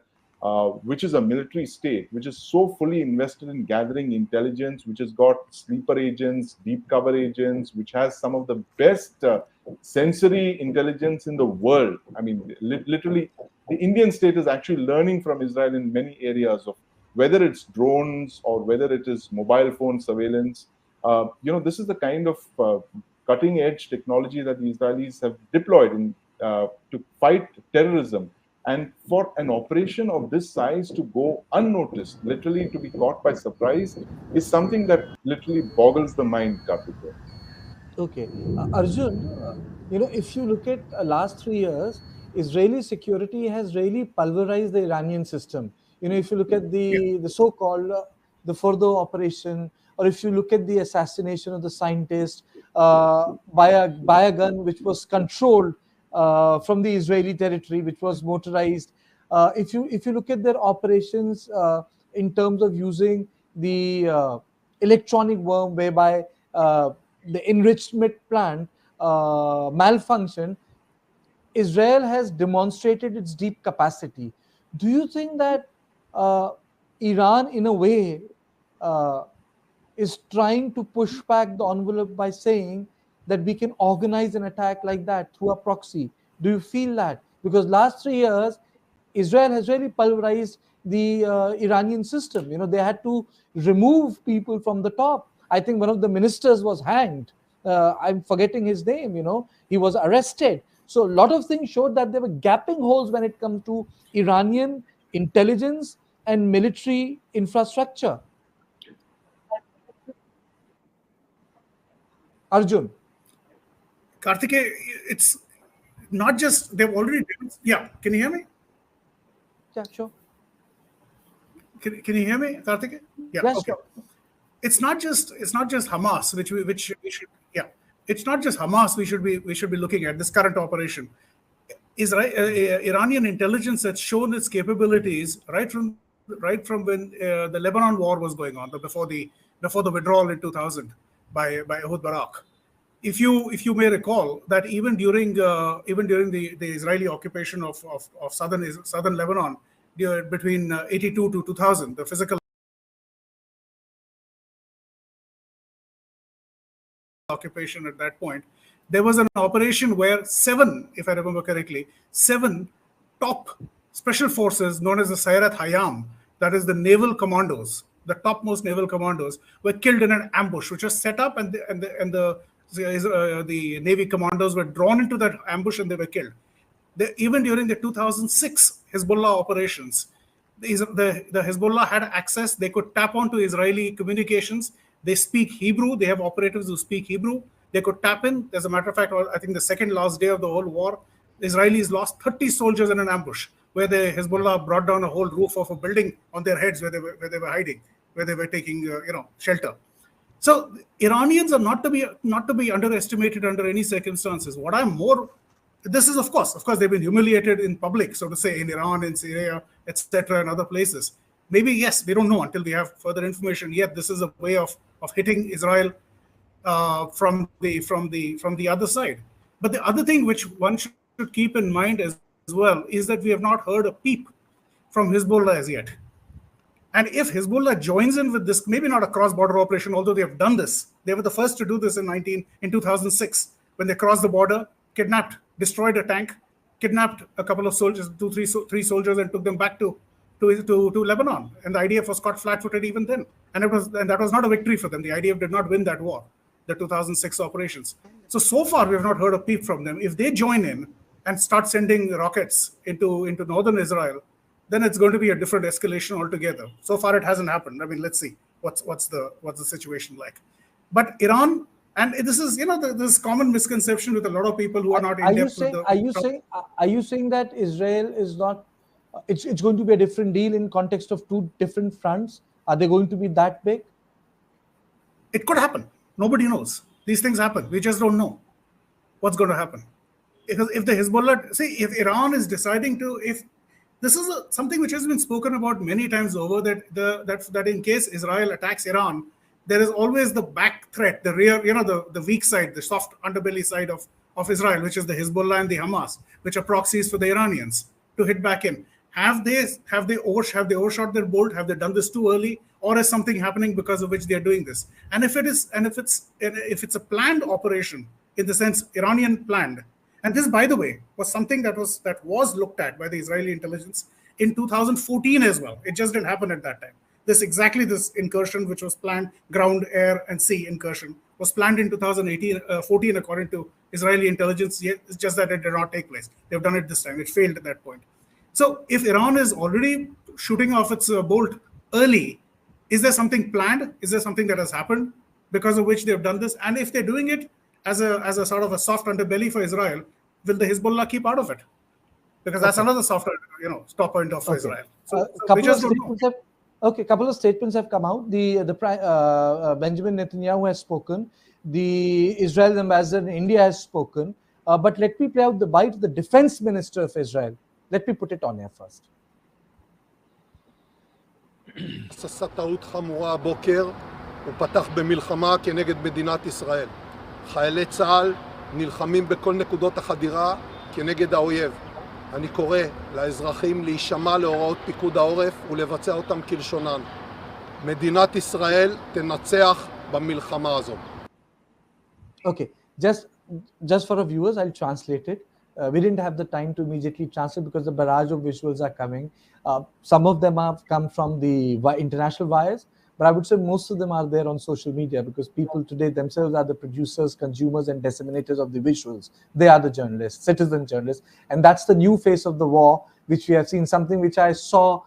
which is a military state, which is so fully invested in gathering intelligence, which has got sleeper agents, deep cover agents, which has some of the best sensory intelligence in the world. I mean, literally, the Indian state is actually learning from Israel in many areas of whether it's drones or whether it is mobile phone surveillance. This is the kind of cutting edge technology that the Israelis have deployed to fight terrorism. And for an operation of this size to go unnoticed, literally to be caught by surprise, is something that literally boggles the mind, Karthikeya. Okay, Arjun, if you look at last 3 years, Israeli security has really pulverized the Iranian system. If you look at Yeah. the so-called the Fordo operation, or if you look at the assassination of the scientist by a gun which was controlled from the Israeli territory, which was motorized. If you look at their operations in terms of using the electronic worm, whereby the enrichment plant malfunction, Israel has demonstrated its deep capacity. Do you think that uh, Iran, in a way, uh, is trying to push back the envelope by saying that we can organize an attack like that through a proxy? Do you feel that? Because last 3 years, Israel has really pulverized the Iranian system. They had to remove people from the top. I think one of the ministers was hanged. I'm forgetting his name. He was arrested. So a lot of things showed that there were gapping holes when it comes to Iranian intelligence and military infrastructure. Arjun. Karthike, it's not just they've already. Yeah, can you hear me? Yeah, sure. Can you hear me, Karthike? Yeah. Yeah, Okay. sure. It's not just Hamas which we should, yeah, it's not just Hamas we should be looking at this current operation. Israel, Iranian intelligence has shown its capabilities right from when the Lebanon war was going on, before the withdrawal in 2000 by Ehud Barak. If you may recall that even during the Israeli occupation of southern Lebanon, between 82 to 2000, the physical occupation at that point, there was an operation where seven, if I remember correctly, seven top special forces known as the Sayeret Hayam, that is the naval commandos, the topmost naval commandos, were killed in an ambush, which was set up, and the Navy commandos were drawn into that ambush and they were killed. Even during the 2006 Hezbollah operations, the Hezbollah had access. They could tap onto Israeli communications. They speak Hebrew. They have operatives who speak Hebrew. They could tap in. As a matter of fact, I think the second last day of the whole war, the Israelis lost 30 soldiers in an ambush where the Hezbollah brought down a whole roof of a building on their heads where they were hiding, where they were taking shelter. So Iranians are not to be underestimated under any circumstances. What I'm more, this is of course they've been humiliated in public, so to say, in Iran, in Syria, etc., and other places. Maybe yes, we don't know until we have further information. Yet this is a way of hitting Israel from the other side. But the other thing which one should keep in mind as well is that we have not heard a peep from Hezbollah as yet. And if Hezbollah joins in with this, maybe not a cross-border operation, although they have done this, they were the first to do this in 2006 when they crossed the border, kidnapped, destroyed a tank, kidnapped a couple of soldiers, three soldiers, and took them back to Lebanon. And the IDF was caught flat-footed even then, and that was not a victory for them. The IDF did not win that war, the 2006 operations. So far we have not heard a peep from them. If they join in and start sending rockets into northern Israel, then it's going to be a different escalation altogether. So far, it hasn't happened. I mean, let's see what's the situation like. But Iran, and this is this common misconception with a lot of people who are not Are in you depth with saying the. are you saying that Israel is not? It's going to be a different deal in context of two different fronts. Are they going to be that big? It could happen. Nobody knows. These things happen. We just don't know what's going to happen. Because if the Hezbollah, see, if Iran is deciding to, if this is something which has been spoken about many times over, that in case Israel attacks Iran, there is always the back threat, the rear, the weak side, the soft underbelly side of Israel, which is the Hezbollah and the Hamas, which are proxies for the Iranians to hit back in. Have they overshot their bolt? Have they done this too early, or is something happening because of which they are doing this? And if it's a planned operation, in the sense Iranian planned, and this, by the way, was something that was looked at by the Israeli intelligence in 2014 as well. It just didn't happen at that time. This incursion, which was planned, ground, air, and sea incursion, was planned in 14, according to Israeli intelligence. It's just that it did not take place. They've done it this time. It failed at that point. So if Iran is already shooting off its bolt early, is there something planned? Is there something that has happened because of which they've done this? And if they're doing it as a sort of a soft underbelly for Israel, will the Hezbollah keep out of it? Because that's Okay. another soft, stop point of Okay. Israel. A So we couple of just don't know. statements have couple of statements have come out. Benjamin Netanyahu has spoken. The Israel ambassador in India has spoken. But let me play out the bite of the defense minister of Israel. Let me put it on here first. עשה טעות חמורה הבוקר, הוא פתח במלחמה כנגד מדינת ישראל. חיילי צה"ל נלחמים בכל נקודות החדירה כנגד האויב. אני קורא לאזרחים להישמע להוראות פיקוד העורף ולבצע אותם כלשונן. מדינת ישראל תנצח במלחמה הזאת. Okay, just for our viewers, I'll translate it. We didn't have the time to immediately translate because the barrage of visuals are coming. Some of them have come from the international wires, but I would say most of them are there on social media because people today themselves are the producers, consumers, and disseminators of the visuals. They are the journalists, citizen journalists, and that's the new face of the war, which we have seen. Something which I saw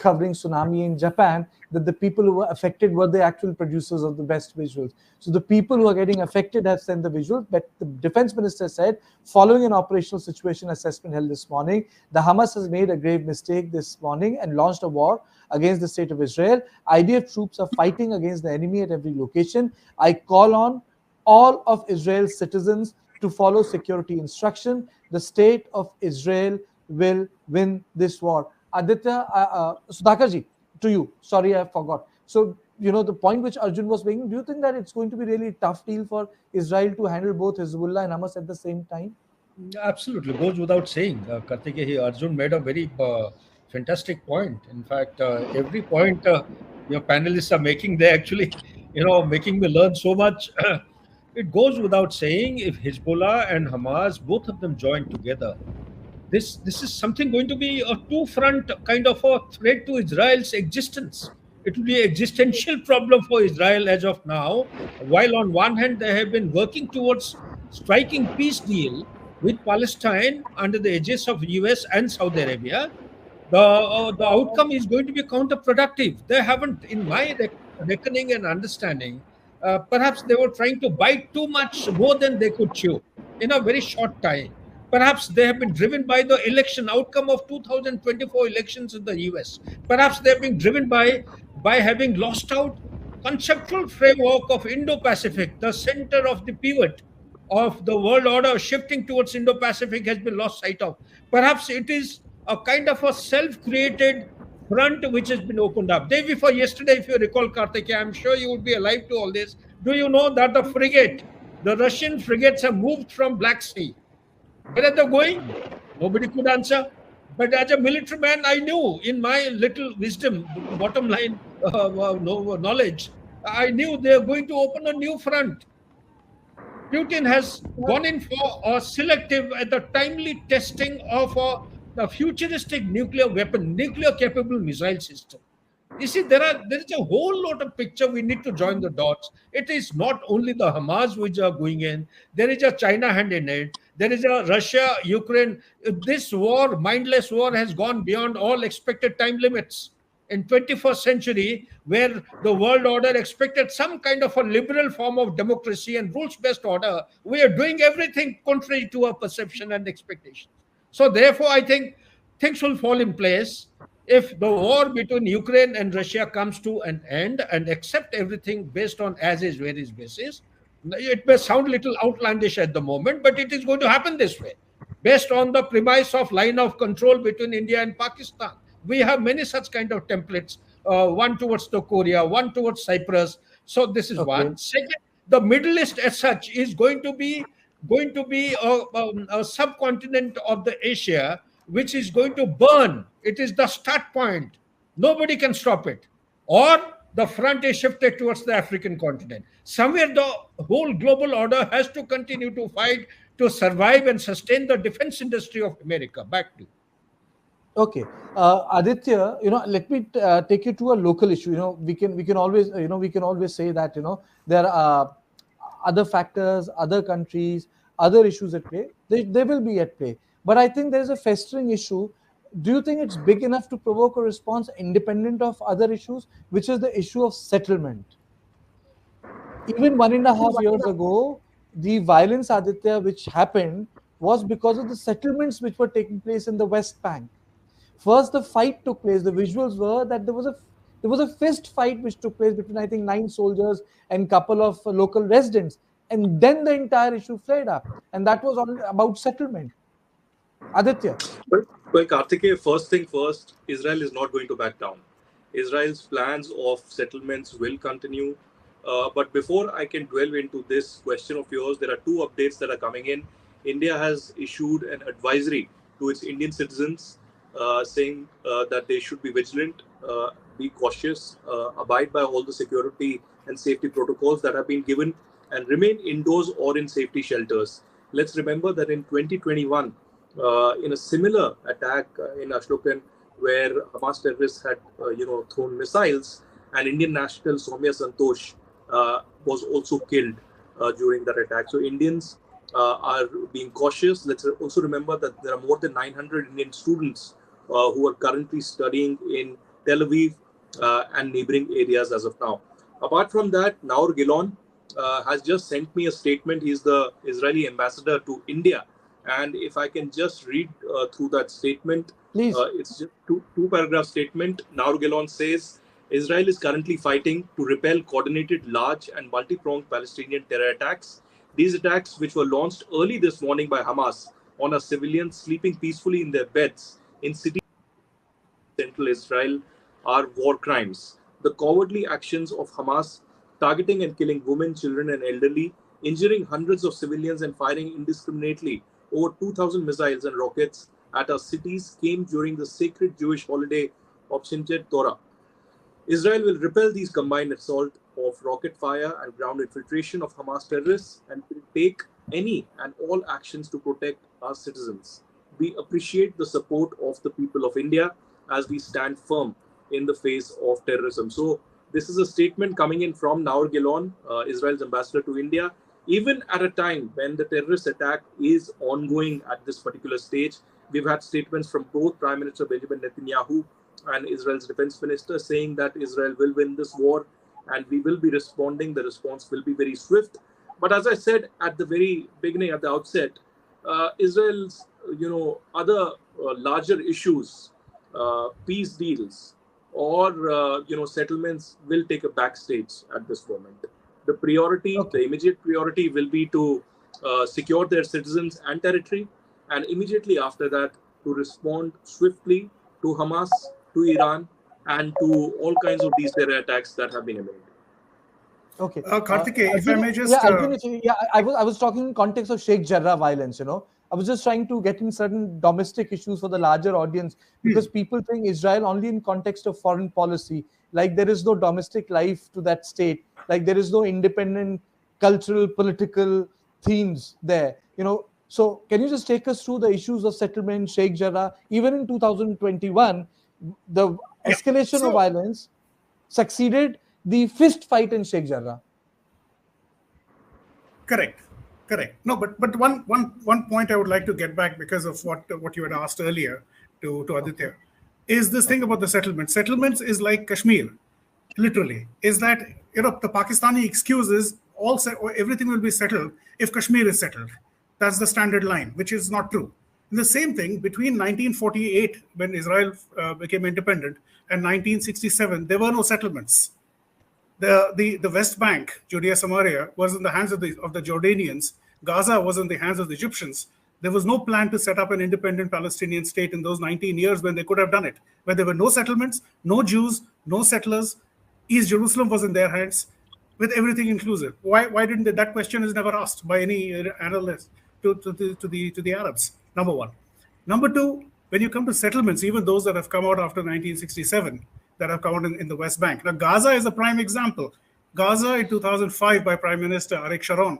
covering tsunami in Japan, that the people who were affected were the actual producers of the best visuals. So the people who are getting affected have sent the visuals, but the defense minister said, following an operational situation assessment held this morning, the Hamas has made a grave mistake this morning and launched a war against the state of Israel. IDF troops are fighting against the enemy at every location. I call on all of Israel's citizens to follow security instruction. The state of Israel will win this war. Aditya, Sudhakarji, to you. Sorry, I forgot. So, the point which Arjun was making, do you think that it's going to be really tough deal for Israel to handle both Hezbollah and Hamas at the same time? Absolutely, goes without saying. Kartikeya, Arjun made a very fantastic point. In fact, every point your panelists are making, they actually, making me learn so much. It goes without saying, if Hezbollah and Hamas, both of them join together, this is something going to be a two-front kind of a threat to Israel's existence. It will be an existential problem for Israel as of now. While on one hand they have been working towards striking peace deal with Palestine under the aegis of US and Saudi Arabia, the outcome is going to be counterproductive. They haven't, in my reckoning and understanding, perhaps they were trying to bite too much more than they could chew in a very short time. Perhaps they have been driven by the election outcome of 2024 elections in the US. Perhaps they have been driven by having lost out conceptual framework of Indo-Pacific, the center of the pivot of the world order shifting towards Indo-Pacific has been lost sight of. Perhaps it is a kind of a self-created front which has been opened up. Day before yesterday, if you recall, Kartikeya, I'm sure you would be alive to all this. Do you know that the Russian frigates have moved from Black Sea? Where are they going? Nobody could answer. But as a military man, I knew in my little wisdom, bottom line knowledge, I knew they are going to open a new front. Putin has gone in for a selective and the timely testing of a futuristic nuclear weapon, nuclear capable missile system. You see, there is a whole lot of picture we need to join the dots. It is not only the Hamas which are going in. There is a China hand in it. There is a Russia, Ukraine. This war, mindless war, has gone beyond all expected time limits. In 21st century, where the world order expected some kind of a liberal form of democracy and rules-based order, we are doing everything contrary to our perception and expectations. So therefore, I think things will fall in place if the war between Ukraine and Russia comes to an end and accept everything based on as is, where is basis. It may sound a little outlandish at the moment, but it is going to happen this way, based on the premise of line of control between India and Pakistan. We have many such kind of templates, one towards the Korea, one towards Cyprus. So this is one. Second, the Middle East as such is going to be a subcontinent of the Asia which is going to burn. It is the start point. Nobody can stop it. Or the front is shifted towards the African continent. Somewhere the whole global order has to continue to fight to survive and sustain the defense industry of America. Back to you. Okay, Aditya, let me take you to a local issue. We can always say that there are other factors, other countries, other issues at play. They will be at play. But I think there is a festering issue do you think it's big enough to provoke a response independent of other issues, which is the issue of settlement? Even 1.5 years ago, the violence, Aditya, which happened was because of the settlements which were taking place in the West Bank. First, the fight took place. The visuals were that there was a fist fight which took place between, I think, 9 soldiers and couple of local residents, and then the entire issue flared up, and that was all about settlement. Aditya. Well, Karthikeya, first thing first, Israel is not going to back down. Israel's plans of settlements will continue. But before I can delve into this question of yours, there are two updates that are coming in. India has issued an advisory to its Indian citizens saying that they should be vigilant, be cautious, abide by all the security and safety protocols that have been given, and remain indoors or in safety shelters. Let's remember that in 2021, in a similar attack in Ashlokan, where Hamas terrorists had, thrown missiles, and Indian national Soumya Santosh was also killed during that attack. So Indians are being cautious. Let's also remember that there are more than 900 Indian students who are currently studying in Tel Aviv and neighboring areas as of now. Apart from that, Naur Gilon has just sent me a statement. He's the Israeli ambassador to India. And if I can just read through that statement, Please. it's just two paragraph statement. Naur Gilon says, Israel is currently fighting to repel coordinated, large and multi-pronged Palestinian terror attacks. These attacks, which were launched early this morning by Hamas on our civilians sleeping peacefully in their beds in cities in central Israel, are war crimes. The cowardly actions of Hamas targeting and killing women, children and elderly, injuring hundreds of civilians and firing indiscriminately over 2,000 missiles and rockets at our cities came during the sacred Jewish holiday of Simchat Torah. Israel will repel these combined assault of rocket fire and ground infiltration of Hamas terrorists and will take any and all actions to protect our citizens. We appreciate the support of the people of India as we stand firm in the face of terrorism. So this is a statement coming in from Naur Gilon, Israel's ambassador to India, even at a time when the terrorist attack is ongoing at this particular stage. We've had statements from both Prime Minister Benjamin Netanyahu and Israel's defense minister saying that Israel will win this war and we will be responding. The response will be very swift. But as I said at the very beginning, at the outset, Israel's other larger issues, peace deals or settlements will take a backstage at this moment. The priority, the immediate priority will be to secure their citizens and territory, and immediately after that to respond swiftly to Hamas, to Iran, and to all kinds of these terror attacks that have been made. Okay. Karthikeya, if I may just... I was talking in context of Sheikh Jarrah violence, I was just trying to get in certain domestic issues for the larger audience, because people think Israel only in context of foreign policy, like there is no domestic life to that state, like there is no independent cultural, political themes there, So can you just take us through the issues of settlement, Sheikh Jarrah? Even in 2021, the escalation of violence succeeded the fist fight in Sheikh Jarrah. Correct. No, but one point I would like to get back because of what you had asked earlier to Aditya is this thing about the settlement. Settlements is like Kashmir, literally. Is that the Pakistani excuse is everything will be settled if Kashmir is settled. That's the standard line, which is not true. And the same thing between 1948, when Israel became independent, and 1967, there were no settlements. The West Bank, Judea Samaria, was in the hands of the Jordanians. Gaza was in the hands of the Egyptians. There was no plan to set up an independent Palestinian state in those 19 years when they could have done it. When there were no settlements, no Jews, no settlers, East Jerusalem was in their hands, with everything inclusive. Why didn't they? That question is never asked by any analyst to the Arabs. Number one. Number two, when you come to settlements, even those that have come out after 1967, that have come out in the West Bank. Now, Gaza is a prime example. Gaza in 2005 by Prime Minister Ariel Sharon.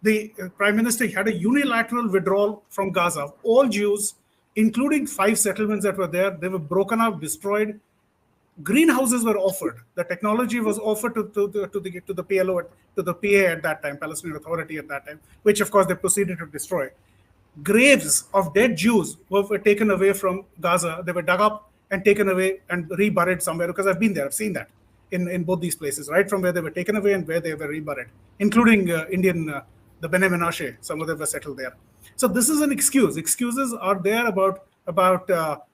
The Prime Minister had a unilateral withdrawal from Gaza. All Jews, including 5 settlements that were there, they were broken up, destroyed. Greenhouses were offered. The technology was offered to the PLO, to the PA at that time, Palestinian Authority at that time, which of course they proceeded to destroy. graves of dead Jews were taken away from Gaza. They were dug up and taken away and reburied somewhere, because I've been there, I've seen that in both these places, right from where they were taken away and where they were reburied, including the Bene Menashe. Some of them were settled there. So this is an excuse. Excuses are there about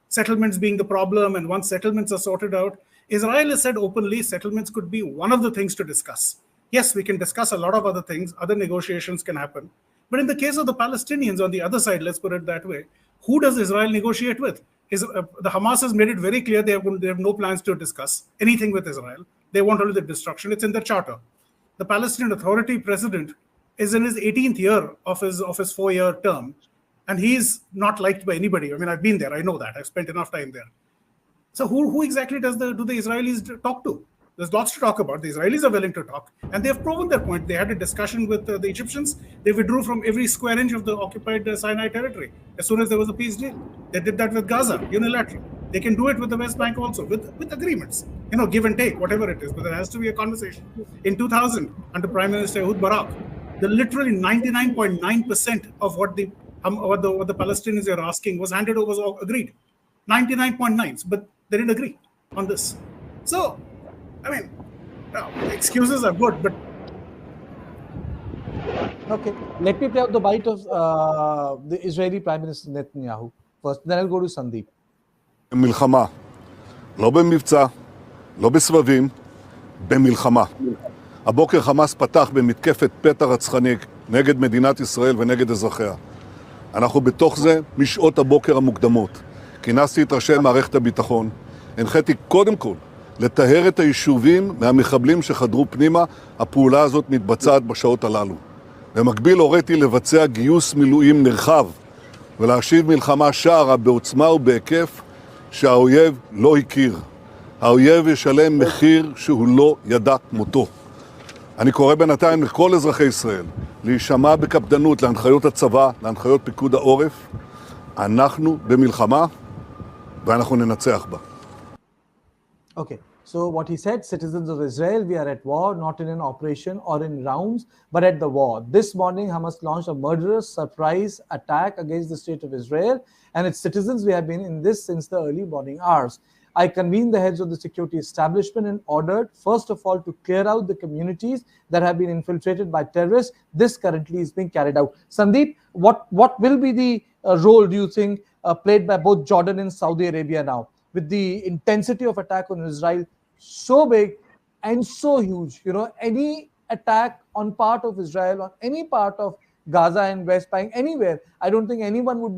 settlements being the problem, and once settlements are sorted out, Israel has said openly settlements could be one of the things to discuss. Yes, we can discuss a lot of other things, other negotiations can happen. But in the case of the Palestinians on the other side, let's put it that way, who does Israel negotiate with? The Hamas has made it very clear they have no plans to discuss anything with Israel. They want only the destruction. It's in their charter. The Palestinian Authority president is in his 18th year of his 4-year term, and he's not liked by anybody. I mean, I've been there. I know that. I've spent enough time there. So who exactly do the Israelis talk to? There's lots to talk about. The Israelis are willing to talk, and they've proven their point. They had a discussion with the Egyptians. They withdrew from every square inch of the occupied Sinai territory as soon as there was a peace deal. They did that with Gaza, unilateral. They can do it with the West Bank also, with agreements, give and take, whatever it is. But there has to be a conversation. In 2000, under Prime Minister Ehud Barak, the literally 99.9% of what the Palestinians are asking was handed over, was agreed. 99.9, but they didn't agree on this. So, I mean, excuses are good, but... Okay, let me play out the bite of the Israeli Prime Minister Netanyahu first, then I'll go to Sandeep. מלחמה, לא במבצע, לא בסבבים, במלחמה. הבוקר חמאס פתח במתקפת פתע רצחני נגד מדינת ישראל ונגד אזרחיה. אנחנו בתוך זה משעות הבוקר המוקדמות. כינסתי את ראשי מערכת הביטחון, הנחיתי קודם כל לטהר את היישובים מהמחבלים שחדרו פנימה. הפעולה הזאת מתבצעת בשעות הללו. במקביל הוריתי לבצע גיוס מילואים נרחב ולהשיב מלחמה שערה בעוצמה ובהיקף שהאויב לא הכיר. האויב ישלם מחיר שהוא לא ידע כמותו. אני קורא בינתיים לכל אזרחי ישראל להישמע בקפדנות להנחיות הצבא, להנחיות פיקוד העורף. אנחנו במלחמה ואנחנו ננצח בה. Okay, so what he said, citizens of Israel, we are at war, not in an operation or in rounds, but at the war. This morning, Hamas launched a murderous surprise attack against the state of Israel and its citizens. We have been in this since the early morning hours. I convened the heads of the security establishment and ordered, first of all, to clear out the communities that have been infiltrated by terrorists. This currently is being carried out. Sandeep, what will be the role, do you think, played by both Jordan and Saudi Arabia now, with the intensity of attack on Israel so big and so huge? Any attack on part of Israel, on any part of Gaza and West Bank, anywhere, I don't think anyone will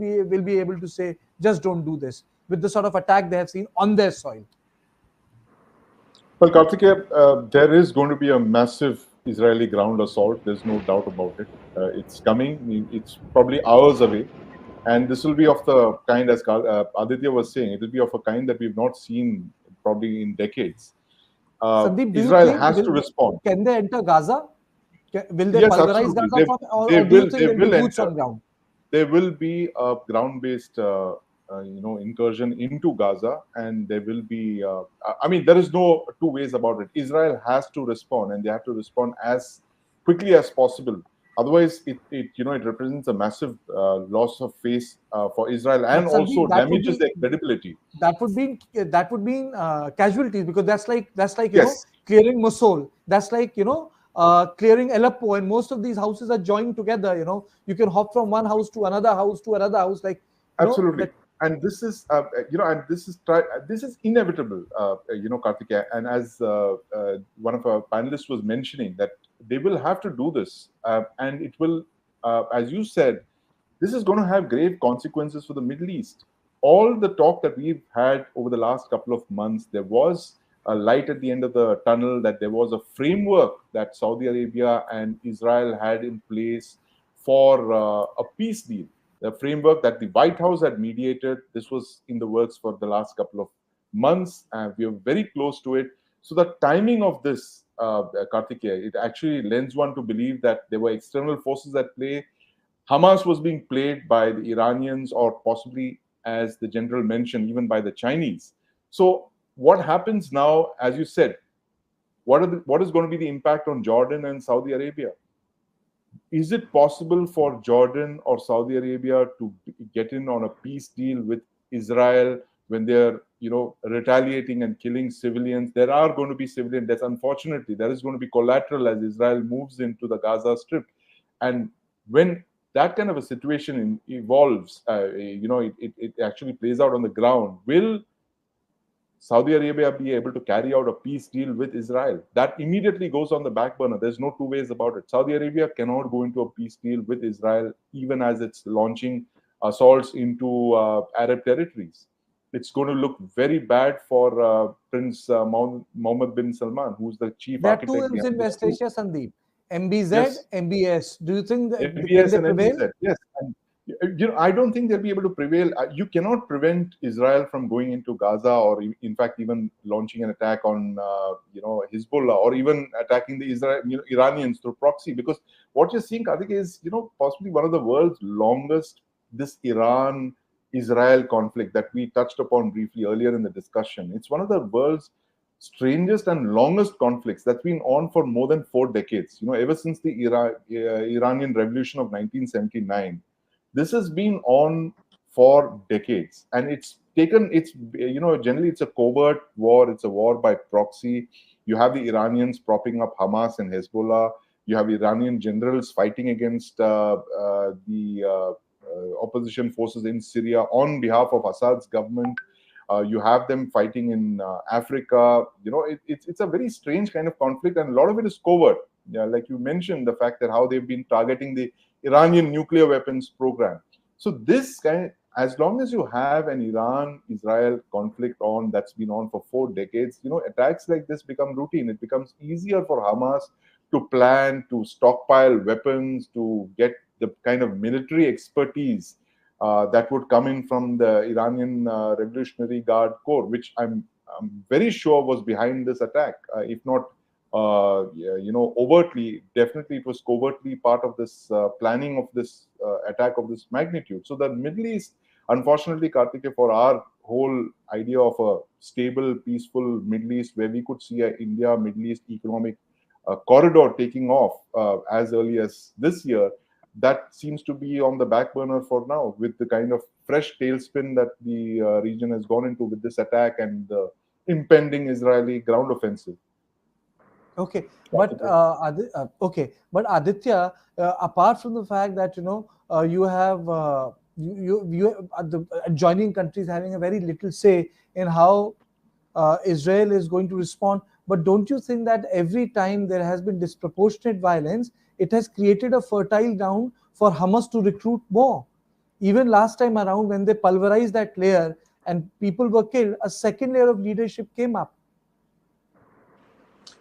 be able to say, just don't do this, with the sort of attack they have seen on their soil. Well, Karthikeya, there is going to be a massive Israeli ground assault. There's no doubt about it. It's coming. It's probably hours away. And this will be of the kind, as Aditya was saying, it will be of a kind that we've not seen probably in decades. Sandeep, Israel has to respond. Can they enter Gaza? Will they Yes, pulverize absolutely. Gaza? Or do you think there will be boots on ground? There will be a ground-based incursion into Gaza, and there will be, there is no two ways about it. Israel has to respond, and they have to respond as quickly as possible. Otherwise, it represents a massive loss of face for Israel, and also damages their credibility. That would mean casualties, because that's like Yes. clearing Mosul. That's like clearing Aleppo, and most of these houses are joined together. You can hop from one house to another house to another house, like absolutely. And this is, this is inevitable, Karthikeya. And as one of our panelists was mentioning, that they will have to do this, and it will, as you said, this is going to have grave consequences for the Middle East. All the talk that we've had over the last couple of months, there was a light at the end of the tunnel, that there was a framework that Saudi Arabia and Israel had in place for a peace deal. The framework that the White House had mediated, this was in the works for the last couple of months, and we are very close to it. So the timing of this, Karthikeya, it actually lends one to believe that there were external forces at play. Hamas was being played by the Iranians, or possibly, as the general mentioned, even by the Chinese. So what happens now, as you said, what is going to be the impact on Jordan and Saudi Arabia? is it possible for Jordan or Saudi Arabia to get in on a peace deal with Israel when they're, retaliating and killing civilians? There are going to be civilian deaths. Unfortunately, there is going to be collateral as Israel moves into the Gaza Strip. And when that kind of a situation evolves, it actually plays out on the ground. Will Saudi Arabia be able to carry out a peace deal with Israel? That immediately goes on the back burner. There's no two ways about it. Saudi Arabia cannot go into a peace deal with Israel, even as it's launching assaults into Arab territories. It's going to look very bad for Prince Mohammed bin Salman, who's the chief There are two architect M's in behind this West coup. Asia, Sandeep. MBZ, Yes. MBS. Do you think that can MBS they and prevail? MBZ, yes. And, I don't think they'll be able to prevail. You cannot prevent Israel from going into Gaza, or in fact, even launching an attack on, Hezbollah, or even attacking the Iranians through proxy. Because what you're seeing, Karthik, is, possibly one of the world's longest, this Iran-Israel conflict that we touched upon briefly earlier in the discussion. It's one of the world's strangest and longest conflicts that's been on for more than 4 decades. Ever since the Iranian Revolution of 1979, this has been on for decades, and generally it's a covert war. It's a war by proxy. You have the Iranians propping up Hamas and Hezbollah. You have Iranian generals fighting against the opposition forces in Syria on behalf of Assad's government. You have them fighting in Africa. It's a very strange kind of conflict, and a lot of it is covert. Yeah, like you mentioned, the fact that how they've been targeting the Iranian nuclear weapons program. So this kind, as long as you have an Iran-Israel conflict on that's been on for 4 decades, attacks like this become routine. It becomes easier for Hamas to plan, to stockpile weapons, to get the kind of military expertise that would come in from the Iranian Revolutionary Guard Corps, which I'm very sure was behind this attack, if not overtly. Definitely, it was covertly part of this planning of this attack of this magnitude. So the Middle East, unfortunately, Karthike, for our whole idea of a stable, peaceful Middle East, where we could see a India-Middle East economic corridor taking off as early as this year, that seems to be on the back burner for now, with the kind of fresh tailspin that the region has gone into with this attack and the impending Israeli ground offensive. Okay, but Aditya, apart from the fact that you have the adjoining countries having a very little say in how Israel is going to respond, but don't you think that every time there has been disproportionate violence, it has created a fertile ground for Hamas to recruit more? Even last time around, when they pulverized that layer and people were killed, a second layer of leadership came up.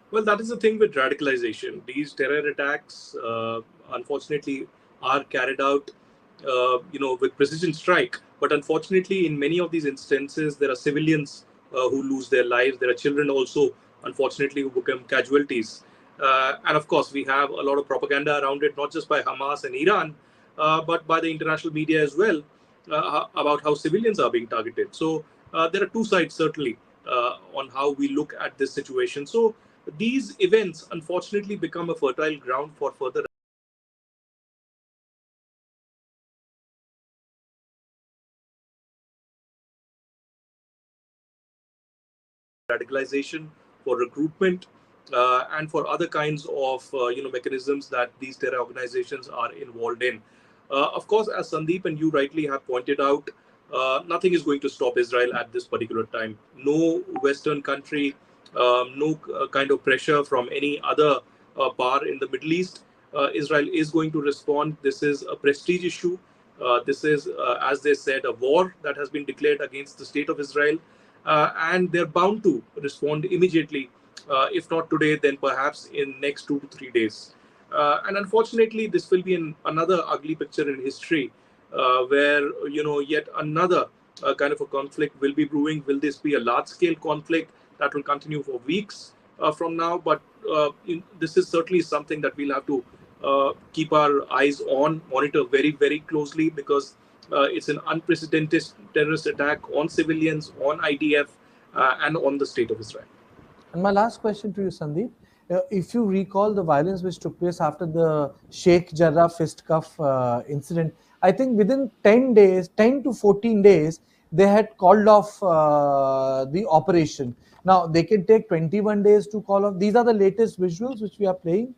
Well, that is the thing with radicalization. These terror attacks, unfortunately, are carried out, with precision strike. But unfortunately, in many of these instances, there are civilians who lose their lives. There are children also, unfortunately, who become casualties. And of course, we have a lot of propaganda around it, not just by Hamas and Iran, but by the international media as well, about how civilians are being targeted. So there are two sides, certainly, on how we look at this situation. So these events, unfortunately, become a fertile ground for further radicalization, for recruitment, and for other kinds of mechanisms that these terror organizations are involved in. Of course, as Sandeep and you rightly have pointed out, nothing is going to stop Israel at this particular time. No Western country, no kind of pressure from any other power in the Middle East. Israel is going to respond. This is a prestige issue. This is, as they said, a war that has been declared against the state of Israel. And they're bound to respond immediately, if not today, then perhaps in next 2 to 3 days. And unfortunately, this will be another ugly picture in history, where yet another kind of a conflict will be brewing. Will this be a large-scale conflict that will continue for weeks from now? But this is certainly something that we'll have to keep our eyes on, monitor very, very closely, because it's an unprecedented terrorist attack on civilians, on IDF, and on the state of Israel. And my last question to you, Sandeep. If you recall the violence which took place after the Sheikh Jarrah fistcuff incident, I think within 10 days, 10 to 14 days, they had called off the operation. Now they can take 21 days to call off. These are the latest visuals which we are playing.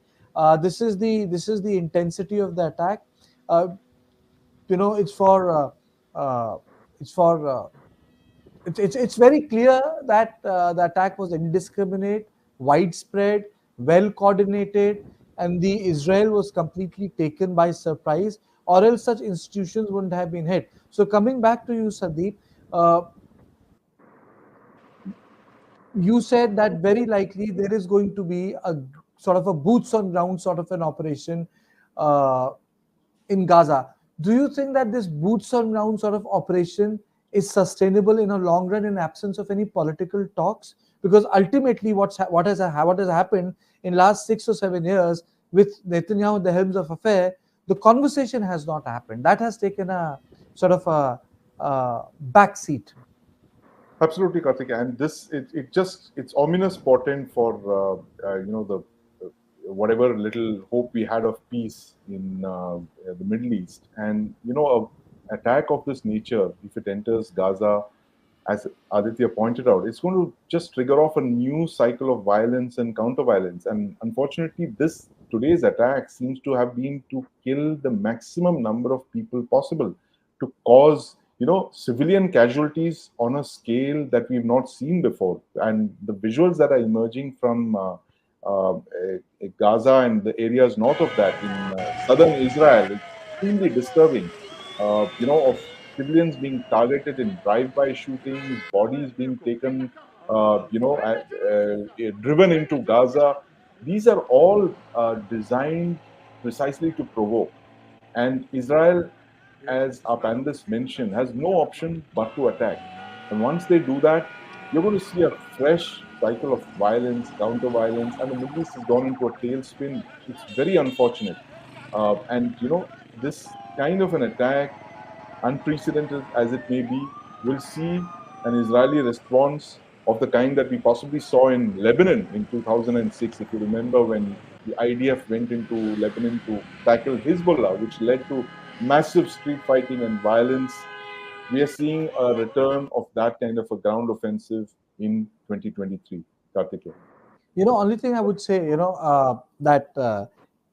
This is the intensity of the attack. Uh, it's for it's for it's very clear that the attack was indiscriminate, widespread, well coordinated, and the Israel was completely taken by surprise, or else such institutions wouldn't have been hit. So coming back to you, Sandeep, uh, you said that very likely there is going to be a sort of a boots on ground sort of an operation uh, in Gaza. Do you think that this boots on ground sort of operation is sustainable in a long run in absence of any political talks? Because ultimately, what has happened in last 6 or 7 years with Netanyahu at the helms of affair, the conversation has not happened. That has taken a sort of a back seat. Absolutely, Karthik. And it's ominous portent for the whatever little hope we had of peace in the Middle East. And a attack of this nature, if it enters Gaza, as Aditya pointed out, it's going to just trigger off a new cycle of violence and counter-violence. And unfortunately, this today's attack seems to have been to kill the maximum number of people possible, to cause civilian casualties on a scale that we've not seen before. And the visuals that are emerging from Gaza and the areas north of that in southern Israel is extremely disturbing. Of civilians being targeted in drive-by shootings, bodies being taken, driven into Gaza. These are all designed precisely to provoke. And Israel, as our panelists mentioned, has no option but to attack. And once they do that, you're going to see a fresh cycle of violence, counter violence, and the Middle East has gone into a tailspin. It's very unfortunate. And this kind of an attack, unprecedented as it may be, will see an Israeli response of the kind that we possibly saw in Lebanon in 2006. If you remember, when the IDF went into Lebanon to tackle Hezbollah, which led to massive street fighting and violence, we are seeing a return of that kind of a ground offensive in 2023. Kartikeya. Only thing I would say, that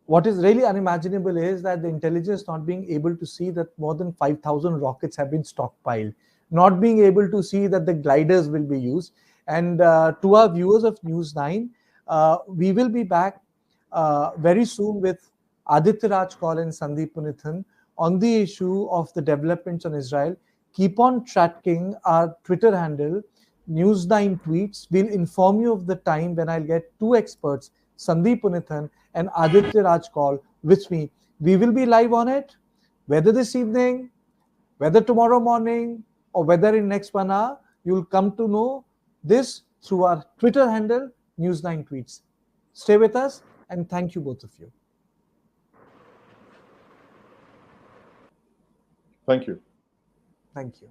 what is really unimaginable is that the intelligence not being able to see that more than 5,000 rockets have been stockpiled, not being able to see that the gliders will be used. And to our viewers of News 9, we will be back very soon with Aditya Raj Kaul and Sandeep Punithan on the issue of the developments on Israel. Keep on tracking our Twitter handle, News9 tweets. We'll inform you of the time when I'll get two experts, Sandeep Punithan and Aditya Raj Kaul, with me. We will be live on it, whether this evening, whether tomorrow morning, or whether in next 1 hour. You'll come to know this through our Twitter handle, News9 tweets. Stay with us, and thank you, both of you. Thank you. Thank you.